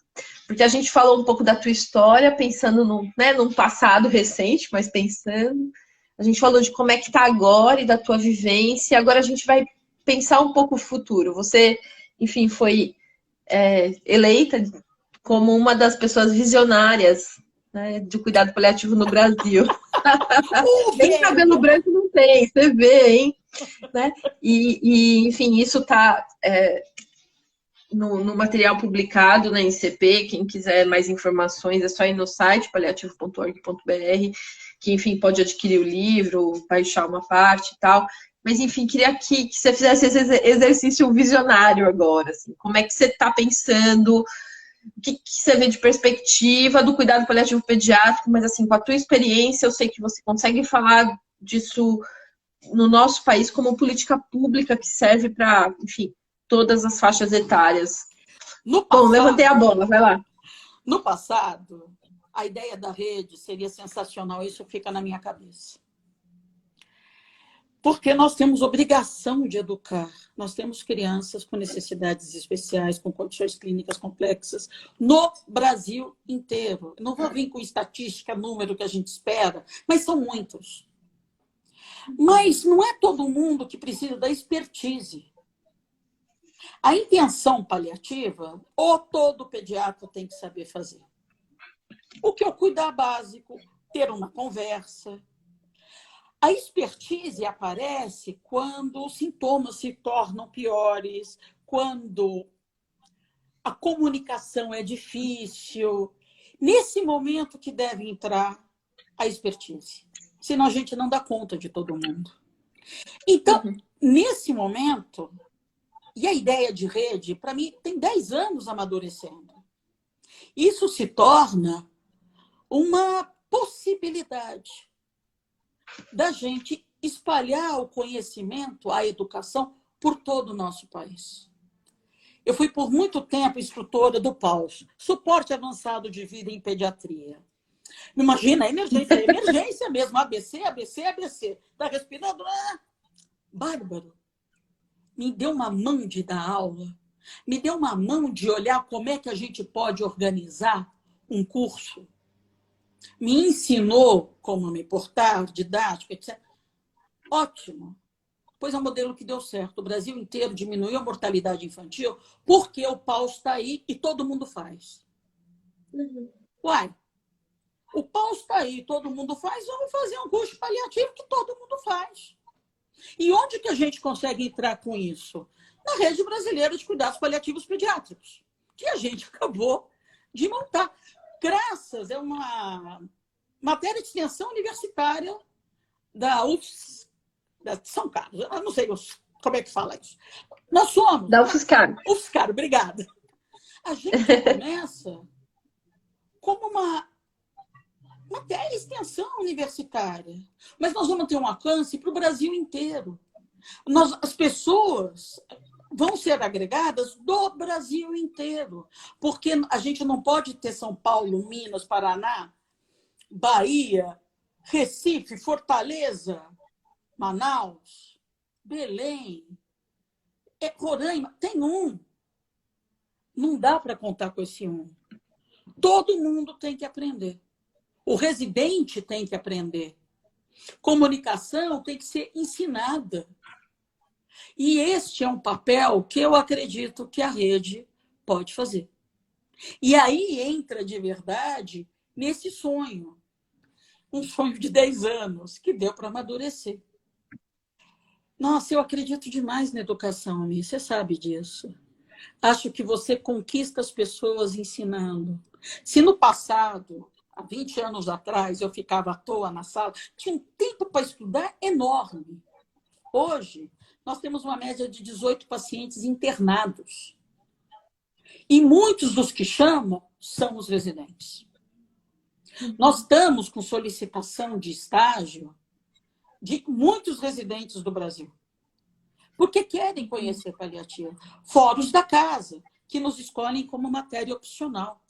porque a gente falou um pouco da tua história, pensando num passado recente, mas pensando. A gente falou de como é que está agora e da tua vivência. Agora a gente vai pensar um pouco o futuro. Você, enfim, foi eleita como uma das pessoas visionárias, né, de cuidado paliativo no Brasil. Nem cabelo branco não tem, você vê, hein? Né? Enfim, isso está no material publicado na NCP. Quem quiser mais informações é só ir no site paliativo.org.br, que, enfim, pode adquirir o livro, baixar uma parte e tal. Mas, enfim, queria que você fizesse esse exercício visionário agora. Assim. Como é que você está pensando? O que você vê de perspectiva do cuidado paliativo pediátrico? Mas, assim, com a tua experiência, eu sei que você consegue falar disso no nosso país como política pública que serve para, enfim, todas as faixas etárias. Bom, levantei a bola, vai lá.
No passado, a ideia da rede seria sensacional, isso fica na minha cabeça. Porque nós temos obrigação de educar. Nós temos crianças com necessidades especiais, com condições clínicas complexas, no Brasil inteiro. Não vou vir com estatística, número que a gente espera, mas são muitos. Mas não é todo mundo que precisa da expertise. A intenção paliativa, ou todo pediatra tem que saber fazer. O que é o cuidar básico, ter uma conversa. A expertise aparece quando os sintomas se tornam piores, quando a comunicação é difícil. Nesse momento que deve entrar a expertise. Senão a gente não dá conta de todo mundo. Então, nesse momento, e a ideia de rede, para mim, tem 10 anos amadurecendo. Isso se torna uma possibilidade da gente espalhar o conhecimento, a educação, por todo o nosso país. Eu fui por muito tempo instrutora do PAUS, Suporte Avançado de Vida em Pediatria. Imagina, emergência mesmo, ABC, ABC, ABC. Está respirando? Bárbaro. Me deu uma mão de dar aula, me deu uma mão de olhar como é que a gente pode organizar um curso. Me ensinou como me portar, didática, etc. Ótimo. pois é um modelo que deu certo. O Brasil inteiro diminuiu a mortalidade infantil porque o pau está aí e todo mundo faz. Uai, o pau está aí, todo mundo faz, vamos fazer um custo paliativo que todo mundo faz. E onde que a gente consegue entrar com isso? Na Rede Brasileira de Cuidados Paliativos Pediátricos, que a gente acabou de montar. Graças a uma matéria de extensão universitária da UFS, da São Carlos. Eu não sei como é que fala isso. Nós somos...
Da UFSCar.
UFSCar, obrigada. A gente começa como uma matéria de extensão universitária. Mas nós vamos ter um alcance para o Brasil inteiro. As pessoas vão ser agregadas do Brasil inteiro. Porque a gente não pode ter São Paulo, Minas, Paraná, Bahia, Recife, Fortaleza, Manaus, Belém, Roraima. Tem um. Não dá para contar com esse um. Todo mundo tem que aprender. O residente tem que aprender. Comunicação tem que ser ensinada. E este é um papel que eu acredito que a rede pode fazer. E aí entra de verdade nesse sonho. Um sonho de 10 anos que deu para amadurecer. Nossa, eu acredito demais na educação, Mi, você sabe disso. Acho que você conquista as pessoas ensinando. Se no passado, há 20 anos atrás, eu ficava à toa na sala, tinha um tempo para estudar enorme. Hoje, nós temos uma média de 18 pacientes internados. E muitos dos que chamam são os residentes. Nós estamos com solicitação de estágio de muitos residentes do Brasil. Porque querem conhecer paliativo. Fóruns da casa, que nos escolhem como matéria opcional.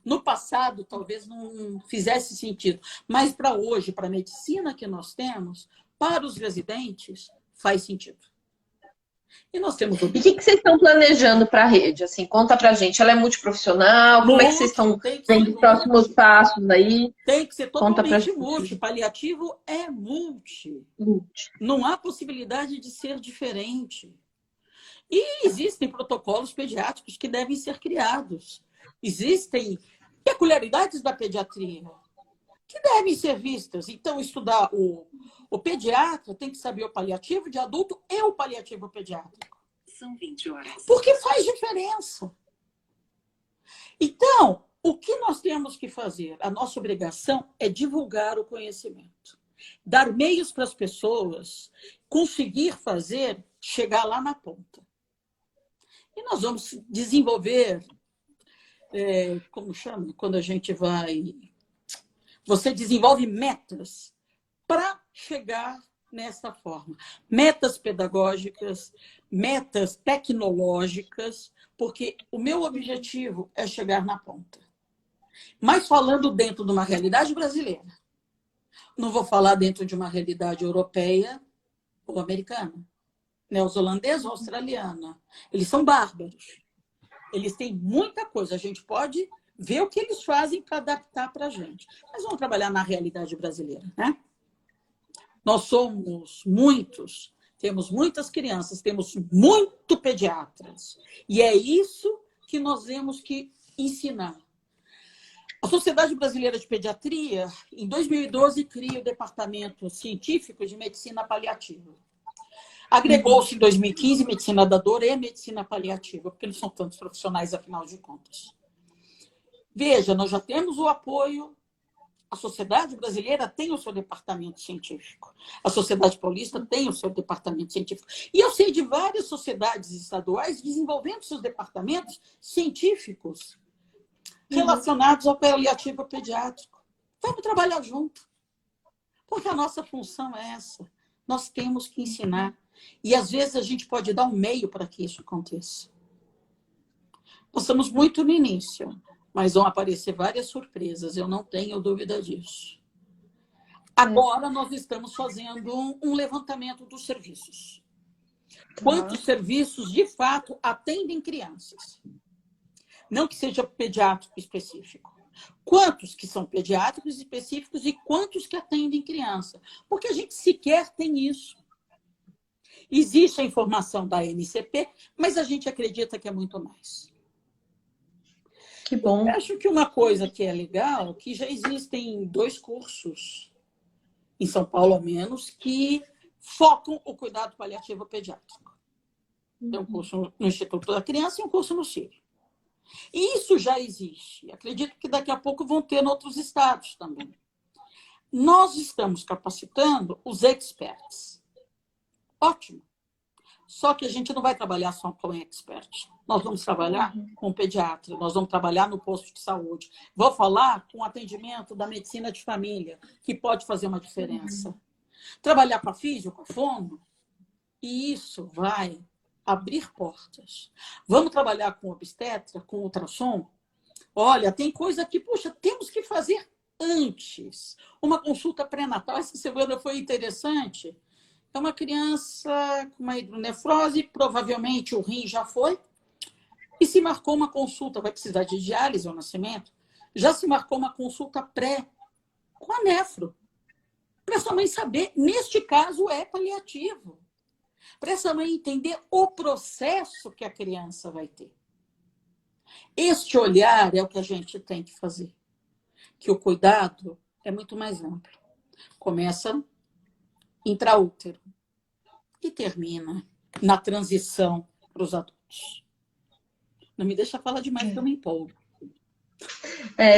No passado, talvez não fizesse sentido, mas para hoje, para a medicina que nós temos, para os residentes, faz sentido. E nós temos...
E o que vocês estão planejando para a rede? Assim, conta para a gente. Ela é multiprofissional? Como é que vocês estão vendo os próximos passos aí?
Tem que ser totalmente multi. Paliativo é multi. Não há possibilidade de ser diferente. E existem protocolos pediátricos que devem ser criados. Existem peculiaridades da pediatria que devem ser vistas. Então, estudar o pediatra tem que saber o paliativo de adulto e o paliativo pediátrico.
São 20 horas.
Porque faz diferença. Então, o que nós temos que fazer? A nossa obrigação é divulgar o conhecimento. Dar meios para as pessoas conseguir fazer, chegar lá na ponta. E nós vamos desenvolver, como chama? Quando a gente vai... Você desenvolve metas para chegar nessa forma. Metas pedagógicas, metas tecnológicas, porque o meu objetivo é chegar na ponta. Mas falando dentro de uma realidade brasileira. Não vou falar dentro de uma realidade europeia ou americana, neozelandesa ou australiana. Eles são bárbaros. Eles têm muita coisa. A gente pode ver o que eles fazem para adaptar para a gente. Mas vamos trabalhar na realidade brasileira, né? Nós somos muitos, temos muitas crianças, temos muito pediatras. E é isso que nós temos que ensinar. A Sociedade Brasileira de Pediatria, em 2012, cria o Departamento Científico de Medicina Paliativa. Agregou-se em 2015 Medicina da Dor e Medicina Paliativa, porque não são tantos profissionais, afinal de contas. Veja, nós já temos o apoio, a Sociedade Brasileira tem o seu departamento científico, a Sociedade Paulista tem o seu departamento científico. E eu sei de várias sociedades estaduais desenvolvendo seus departamentos científicos relacionados ao paliativo pediátrico. Vamos trabalhar junto, porque a nossa função é essa. Nós temos que ensinar. E, às vezes, a gente pode dar um meio para que isso aconteça. Nós estamos muito no início, mas vão aparecer várias surpresas, eu não tenho dúvida disso. Agora, nós estamos fazendo um levantamento dos serviços. Quantos serviços, de fato, atendem crianças? Não que seja pediátrico específico. Quantos que são pediátricos específicos e quantos que atendem criança? Porque a gente sequer tem isso. Existe a informação da NCP, mas a gente acredita que é muito mais.
Que bom.
Eu acho que uma coisa que é legal, que já existem 2 cursos, em São Paulo ao menos, que focam o cuidado paliativo pediátrico. Tem um curso no Instituto da Criança e um curso no CIR. E isso já existe. Acredito que daqui a pouco vão ter em outros estados também. Nós estamos capacitando os experts. Ótimo. Só que a gente não vai trabalhar só com expert. Nós vamos trabalhar com pediatra, nós vamos trabalhar no posto de saúde. Vou falar com atendimento da medicina de família, que pode fazer uma diferença. Trabalhar com a físio, com a fono, e isso vai abrir portas. Vamos trabalhar com obstetra, com ultrassom? Olha, tem coisa que, puxa, temos que fazer antes. Uma consulta pré-natal, essa semana foi interessante. É uma criança com uma hidronefrose, provavelmente o rim já foi, e se marcou uma consulta, vai precisar de diálise ao nascimento, já se marcou uma consulta pré com a nefro. Para essa mãe saber, neste caso é paliativo. Para essa mãe entender o processo que a criança vai ter. Este olhar é o que a gente tem que fazer. Que o cuidado é muito mais amplo. Começa intraútero e termina na transição para os adultos. Não me deixa falar demais que eu me empolgo.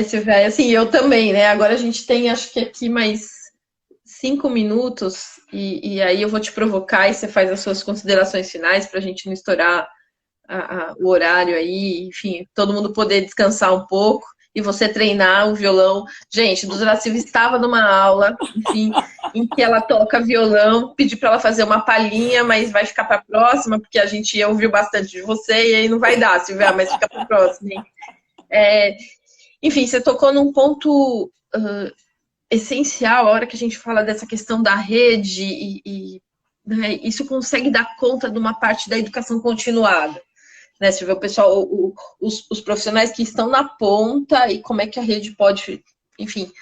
Silvia, assim, eu também, né? Agora a gente tem, acho que aqui mais 5 minutos e aí eu vou te provocar e você faz as suas considerações finais para a gente não estourar o horário aí, enfim, todo mundo poder descansar um pouco e você treinar o violão. Gente, Dudra Silva estava numa aula, enfim, em que ela toca violão, pedi para ela fazer uma palhinha, mas vai ficar para a próxima, porque a gente ouviu bastante de você e aí não vai dar, Silvia, mas fica para a próxima. Enfim, você tocou num ponto essencial, a hora que a gente fala dessa questão da rede né, isso consegue dar conta de uma parte da educação continuada. Né, Silvia, o pessoal, os profissionais que estão na ponta e como é que a rede pode, enfim,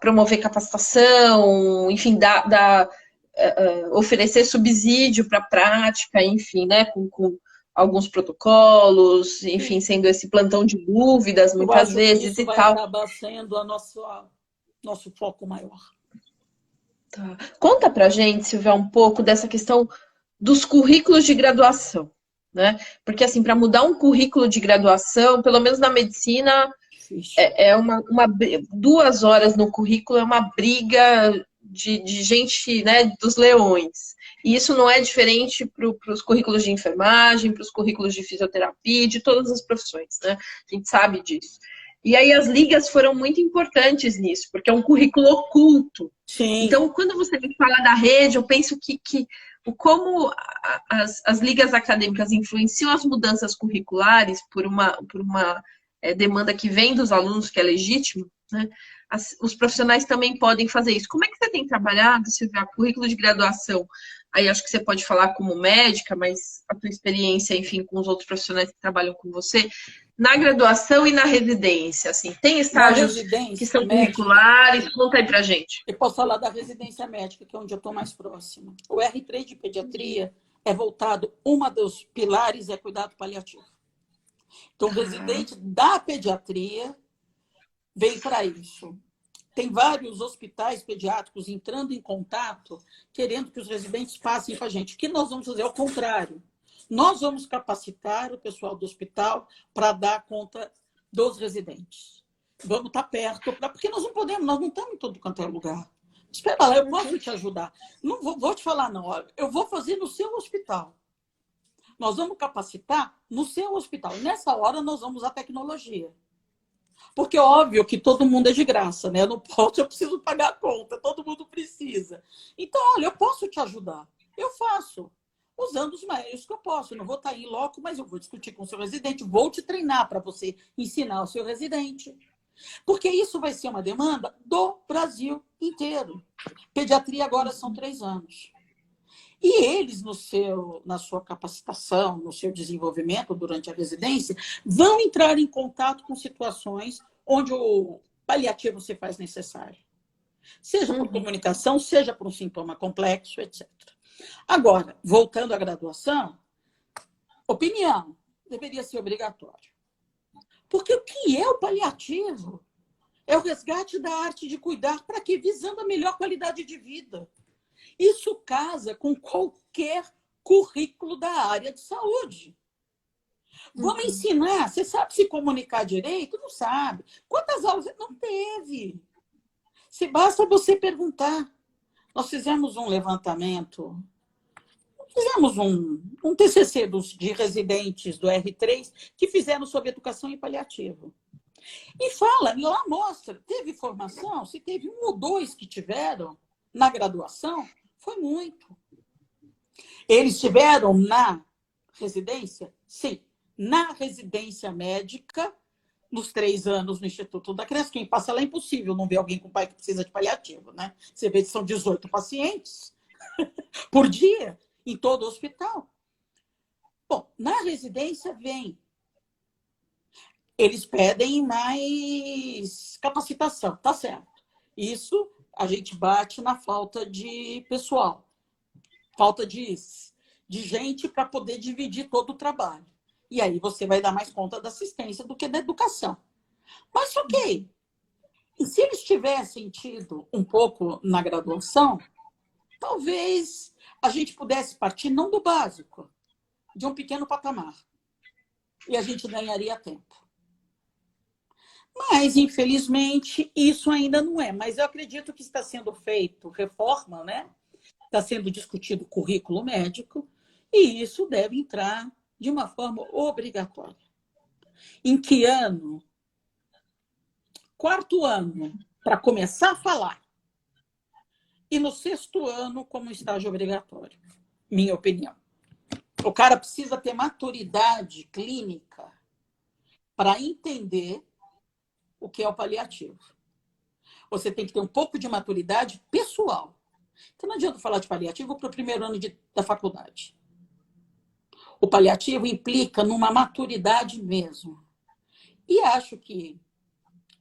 promover capacitação, enfim, oferecer subsídio para a prática, enfim, né, com alguns protocolos, enfim, sendo esse plantão de dúvidas muitas vezes
isso
e
vai
tal.
acabar sendo nosso foco maior.
Tá. Conta pra gente, Silvia, um pouco dessa questão dos currículos de graduação, né? Porque, assim, para mudar um currículo de graduação, pelo menos na medicina, é 2 horas no currículo, é uma briga de gente, né, dos leões. E isso não é diferente para os currículos de enfermagem, para os currículos de fisioterapia, de todas as profissões, né? A gente sabe disso. E aí as ligas foram muito importantes nisso, porque é um currículo oculto.
Sim.
Então, quando você me fala da rede, eu penso que como as ligas acadêmicas influenciam as mudanças curriculares por uma demanda que vem dos alunos, que é legítimo, né? Os profissionais também podem fazer isso. Como é que você tem trabalhado, Silvia, currículo de graduação? Aí acho que você pode falar como médica, mas a tua experiência, enfim, com os outros profissionais que trabalham com você, na graduação e na residência, assim, tem estágios que são curriculares? Conta aí pra gente.
Eu posso falar da residência médica, que é onde eu estou mais próxima. O R3 de pediatria é voltado, uma dos pilares é cuidado paliativo. Então, o residente da pediatria vem para isso. Tem vários hospitais pediátricos entrando em contato, querendo que os residentes passem com a gente. O que nós vamos fazer? Ao contrário. Nós vamos capacitar o pessoal do hospital para dar conta dos residentes. Vamos estar perto, porque nós não podemos, nós não estamos em todo quanto é lugar. Espera lá, eu posso te ajudar. Não vou te falar, não. Eu vou fazer no seu hospital. Nós vamos capacitar no seu hospital. Nessa hora, nós vamos usar tecnologia. Porque é óbvio que todo mundo é de graça, né? Eu não posso, eu preciso pagar a conta, todo mundo precisa. Então, olha, eu posso te ajudar. Eu faço, usando os meios que eu posso. Eu não vou estar em loco, mas eu vou discutir com o seu residente, vou te treinar para você ensinar o seu residente. Porque isso vai ser uma demanda do Brasil inteiro. Pediatria agora são 3 anos. E eles, na sua capacitação, no seu desenvolvimento durante a residência, vão entrar em contato com situações onde o paliativo se faz necessário. Seja por comunicação, seja por um sintoma complexo, etc. Agora, voltando à graduação, opinião, deveria ser obrigatório. Porque o que é o paliativo? É o resgate da arte de cuidar, para quê? Visando a melhor qualidade de vida. Isso casa com qualquer currículo da área de saúde. Vamos ensinar. Você sabe se comunicar direito? Não sabe. Quantas aulas? Não teve. Se basta você perguntar. Nós fizemos um levantamento, fizemos um TCC de residentes do R3 que fizeram sobre educação e paliativo. E fala, lá mostra, teve formação? Se teve um ou dois que tiveram na graduação, foi muito. Eles tiveram na residência? Sim. Na residência médica, nos 3 anos no Instituto da Criança, quem passa lá é impossível não ver alguém com pai que precisa de paliativo, né? Você vê que são 18 pacientes por dia em todo o hospital. Bom, na residência vem. Eles pedem mais capacitação, tá certo. Isso a gente bate na falta de pessoal, falta de gente para poder dividir todo o trabalho. E aí você vai dar mais conta da assistência do que da educação. Mas ok. E se eles tivessem tido um pouco na graduação, talvez a gente pudesse partir não do básico, de um pequeno patamar. E a gente ganharia tempo. Mas, infelizmente, isso ainda não é. Mas eu acredito que está sendo feito reforma, né? Está sendo discutido o currículo médico, e isso deve entrar de uma forma obrigatória. Em que ano? 4º ano, para começar a falar. E no 6º ano, como estágio obrigatório. Minha opinião. O cara precisa ter maturidade clínica para entender o que é o paliativo. Você tem que ter um pouco de maturidade pessoal. Então, não adianta falar de paliativo para o 1º ano da faculdade. O paliativo implica numa maturidade mesmo. E acho que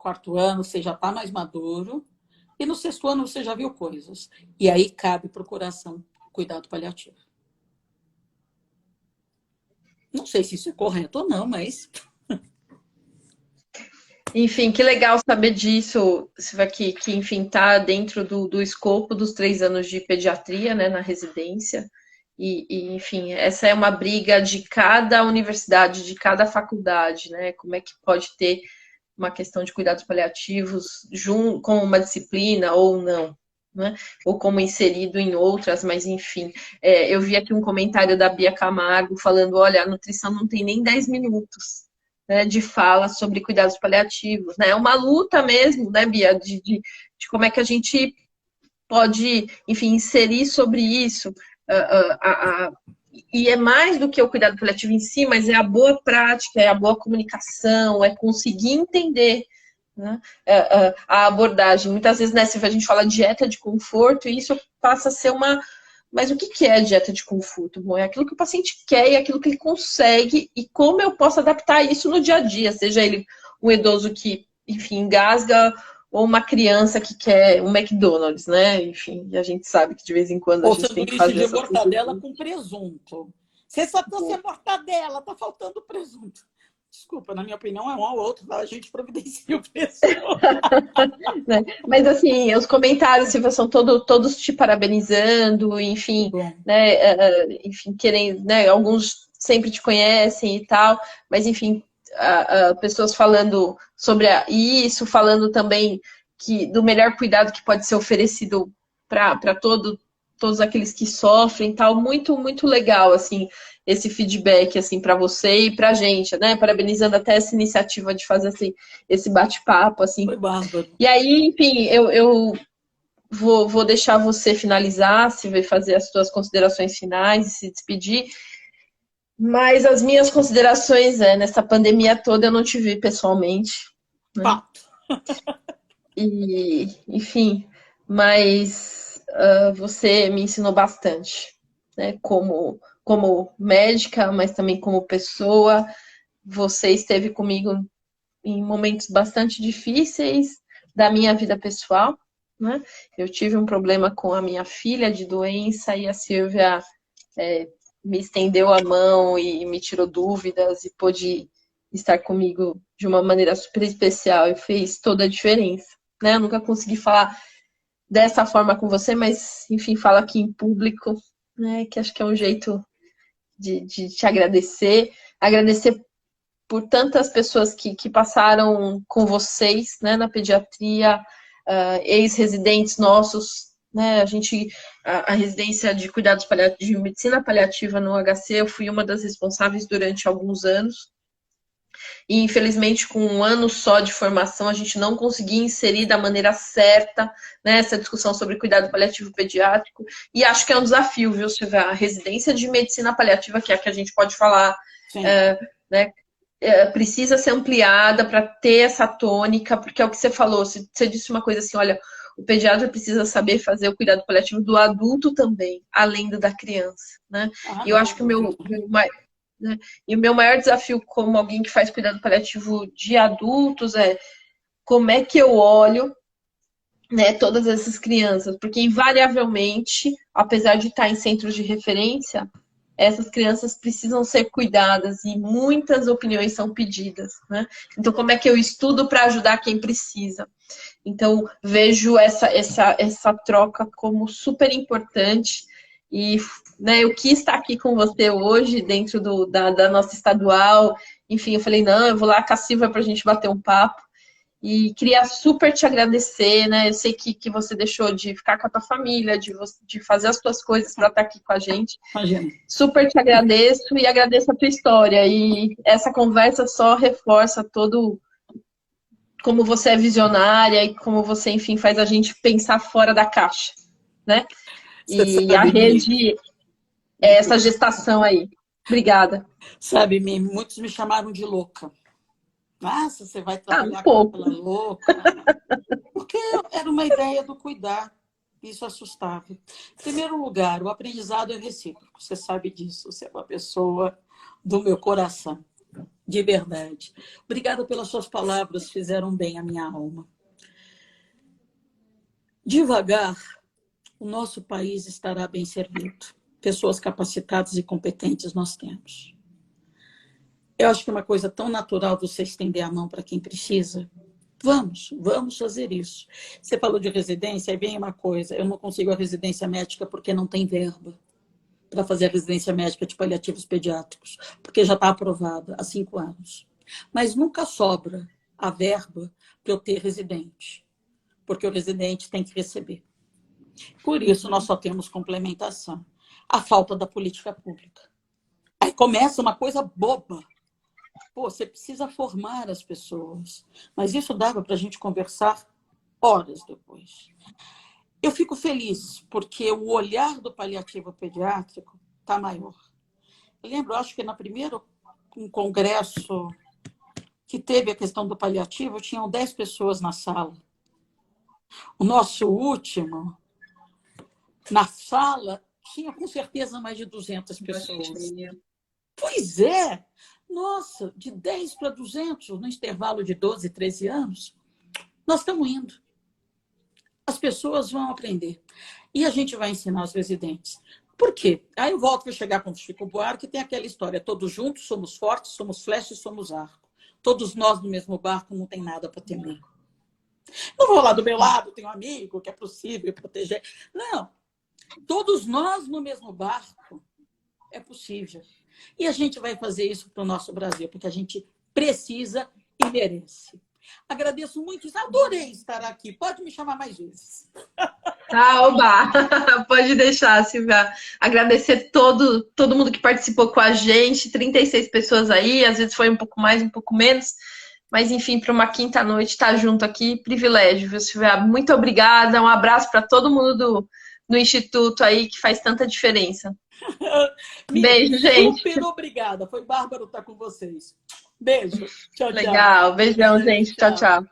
4º ano você já está mais maduro e no 6º ano você já viu coisas. E aí cabe procuração, cuidado paliativo. Não sei se isso é correto ou não, mas...
Enfim, que legal saber disso, Silvia, que enfim, está dentro do escopo dos 3 anos de pediatria, né, na residência. Enfim, essa é uma briga de cada universidade, de cada faculdade, né? Como é que pode ter uma questão de cuidados paliativos com uma disciplina ou não, né? Ou como inserido em outras, mas enfim. Eu vi aqui um comentário da Bia Camargo falando, olha, a nutrição não tem nem 10 minutos, né, de fala sobre cuidados paliativos, né? É uma luta mesmo, né, Bia, de como é que a gente pode, enfim, inserir sobre isso. E é mais do que o cuidado paliativo em si, mas é a boa prática, é a boa comunicação, é conseguir entender, né, a abordagem. Muitas vezes, né, se a gente fala dieta de conforto, isso passa a ser uma... Mas o que é a dieta de conforto? Bom, é aquilo que o paciente quer e aquilo que ele consegue e como eu posso adaptar isso no dia a dia, seja ele um idoso que, enfim, engasga ou uma criança que quer um McDonald's, né? Enfim, e a gente sabe que de vez em quando a
Ou
gente tem que
sanduíche
fazer
de
essa
mortadela com presunto. Você só trouxe a mortadela, está faltando presunto. Desculpa, na minha opinião, é um ou outro, tá? A gente providencia o preço.
Né? Mas assim, os comentários, Silvia, são todos te parabenizando, enfim, né? Enfim, querem, né? Alguns sempre te conhecem e tal, mas enfim, pessoas falando sobre isso, falando também do melhor cuidado que pode ser oferecido para todos aqueles que sofrem, tal, muito, muito legal, assim, esse feedback, assim, para você e para a gente, né, parabenizando até essa iniciativa de fazer assim, esse bate-papo, assim.
Foi bárbaro.
E aí, enfim, eu vou deixar você finalizar, se vai fazer as suas considerações finais e se despedir, mas as minhas considerações nessa pandemia toda eu não te vi pessoalmente, né? E, enfim, mas você me ensinou bastante, né? Como médica, mas também como pessoa. Você esteve comigo em momentos bastante difíceis da minha vida pessoal, né? Eu tive um problema com a minha filha de doença e a Silvia me estendeu a mão e me tirou dúvidas e pôde estar comigo de uma maneira super especial e fez toda a diferença, né? Eu nunca consegui falar dessa forma com você, mas, enfim, falo aqui em público, né? Que acho que é um jeito de te agradecer. Agradecer por tantas pessoas que passaram com vocês, né, na pediatria, ex-residentes nossos, né, a residência de cuidados paliativos, de medicina paliativa no HC, eu fui uma das responsáveis durante alguns anos, e infelizmente com um ano só de formação a gente não conseguia inserir da maneira certa, né, essa discussão sobre cuidado paliativo pediátrico, e acho que é um desafio, viu, Silvia? A residência de medicina paliativa, que é a que a gente pode falar, né, precisa ser ampliada para ter essa tônica, porque é o que você falou, você disse uma coisa assim, olha, o pediatra precisa saber fazer o cuidado paliativo do adulto também, além do da criança, né? E eu acho que o meu maior desafio como alguém que faz cuidado paliativo de adultos é como é que eu olho, né, todas essas crianças, porque invariavelmente, apesar de estar em centros de referência, essas crianças precisam ser cuidadas e muitas opiniões são pedidas, né? Então, como é que eu estudo para ajudar quem precisa? Então, vejo essa troca como super importante e, né, eu quis estar aqui com você hoje, dentro da nossa estadual, enfim, eu falei, não, eu vou lá com a Silvia para a gente bater um papo. E queria super te agradecer, né? Eu sei que você deixou de ficar com a tua família, de fazer as tuas coisas para estar aqui com a gente.
Imagina.
Super te agradeço e agradeço a tua história. E essa conversa só reforça todo como você é visionária e como você, enfim, faz a gente pensar fora da caixa, né? E a rede é essa gestação aí. Obrigada.
Sabe, muitos me chamaram de louca. Nossa, você vai trabalhar
um pouco.
com ela louca. Porque era uma ideia do cuidar. Isso assustava. Em primeiro lugar, o aprendizado é recíproco. Você sabe disso. Você é uma pessoa do meu coração. De verdade. Obrigada pelas suas palavras. Fizeram bem à minha alma. Devagar, o nosso país estará bem servido. Pessoas capacitadas e competentes nós temos. Eu acho que é uma coisa tão natural você estender a mão para quem precisa. Vamos fazer isso. Você falou de residência, aí vem uma coisa, eu não consigo a residência médica porque não tem verba para fazer a residência médica de paliativos pediátricos, porque já está aprovada há 5 anos. Mas nunca sobra a verba para eu ter residente, porque o residente tem que receber. Por isso, nós só temos complementação. A falta da política pública. Aí começa uma coisa boba. Pô, você precisa formar as pessoas. Mas isso dava para a gente conversar horas depois. Eu fico feliz, porque o olhar do paliativo pediátrico está maior. Eu lembro, acho que no primeiro congresso que teve a questão do paliativo, tinham 10 pessoas na sala. O nosso último, na sala, tinha com certeza mais de 200 pessoas. Pois é! Nossa, de 10 para 200, no intervalo de 12, 13 anos, nós estamos indo. As pessoas vão aprender. E a gente vai ensinar os residentes. Por quê? Aí eu volto para chegar com o Chico Buarque, que tem aquela história, todos juntos somos fortes, somos flecha e somos arco. Todos nós no mesmo barco, não tem nada para temer. Não vou lá do meu lado, tenho um amigo que é possível proteger. Não. Todos nós no mesmo barco, é possível. E a gente vai fazer isso para o nosso Brasil, porque a gente precisa e merece. Agradeço muito, adorei estar aqui. Pode me chamar mais vezes.
Oba! Pode deixar, Silvia. Agradecer todo mundo que participou com a gente, 36 pessoas aí, às vezes foi um pouco mais, um pouco menos, mas enfim, para uma quinta-noite estar junto aqui, privilégio, viu, Silvia? Muito obrigada, um abraço para todo mundo do Instituto aí, que faz tanta diferença. Beijo, gente.
Super obrigada. Foi bárbaro estar com vocês. Beijo. Tchau, tchau.
Legal. Beijão, gente. Tchau, tchau.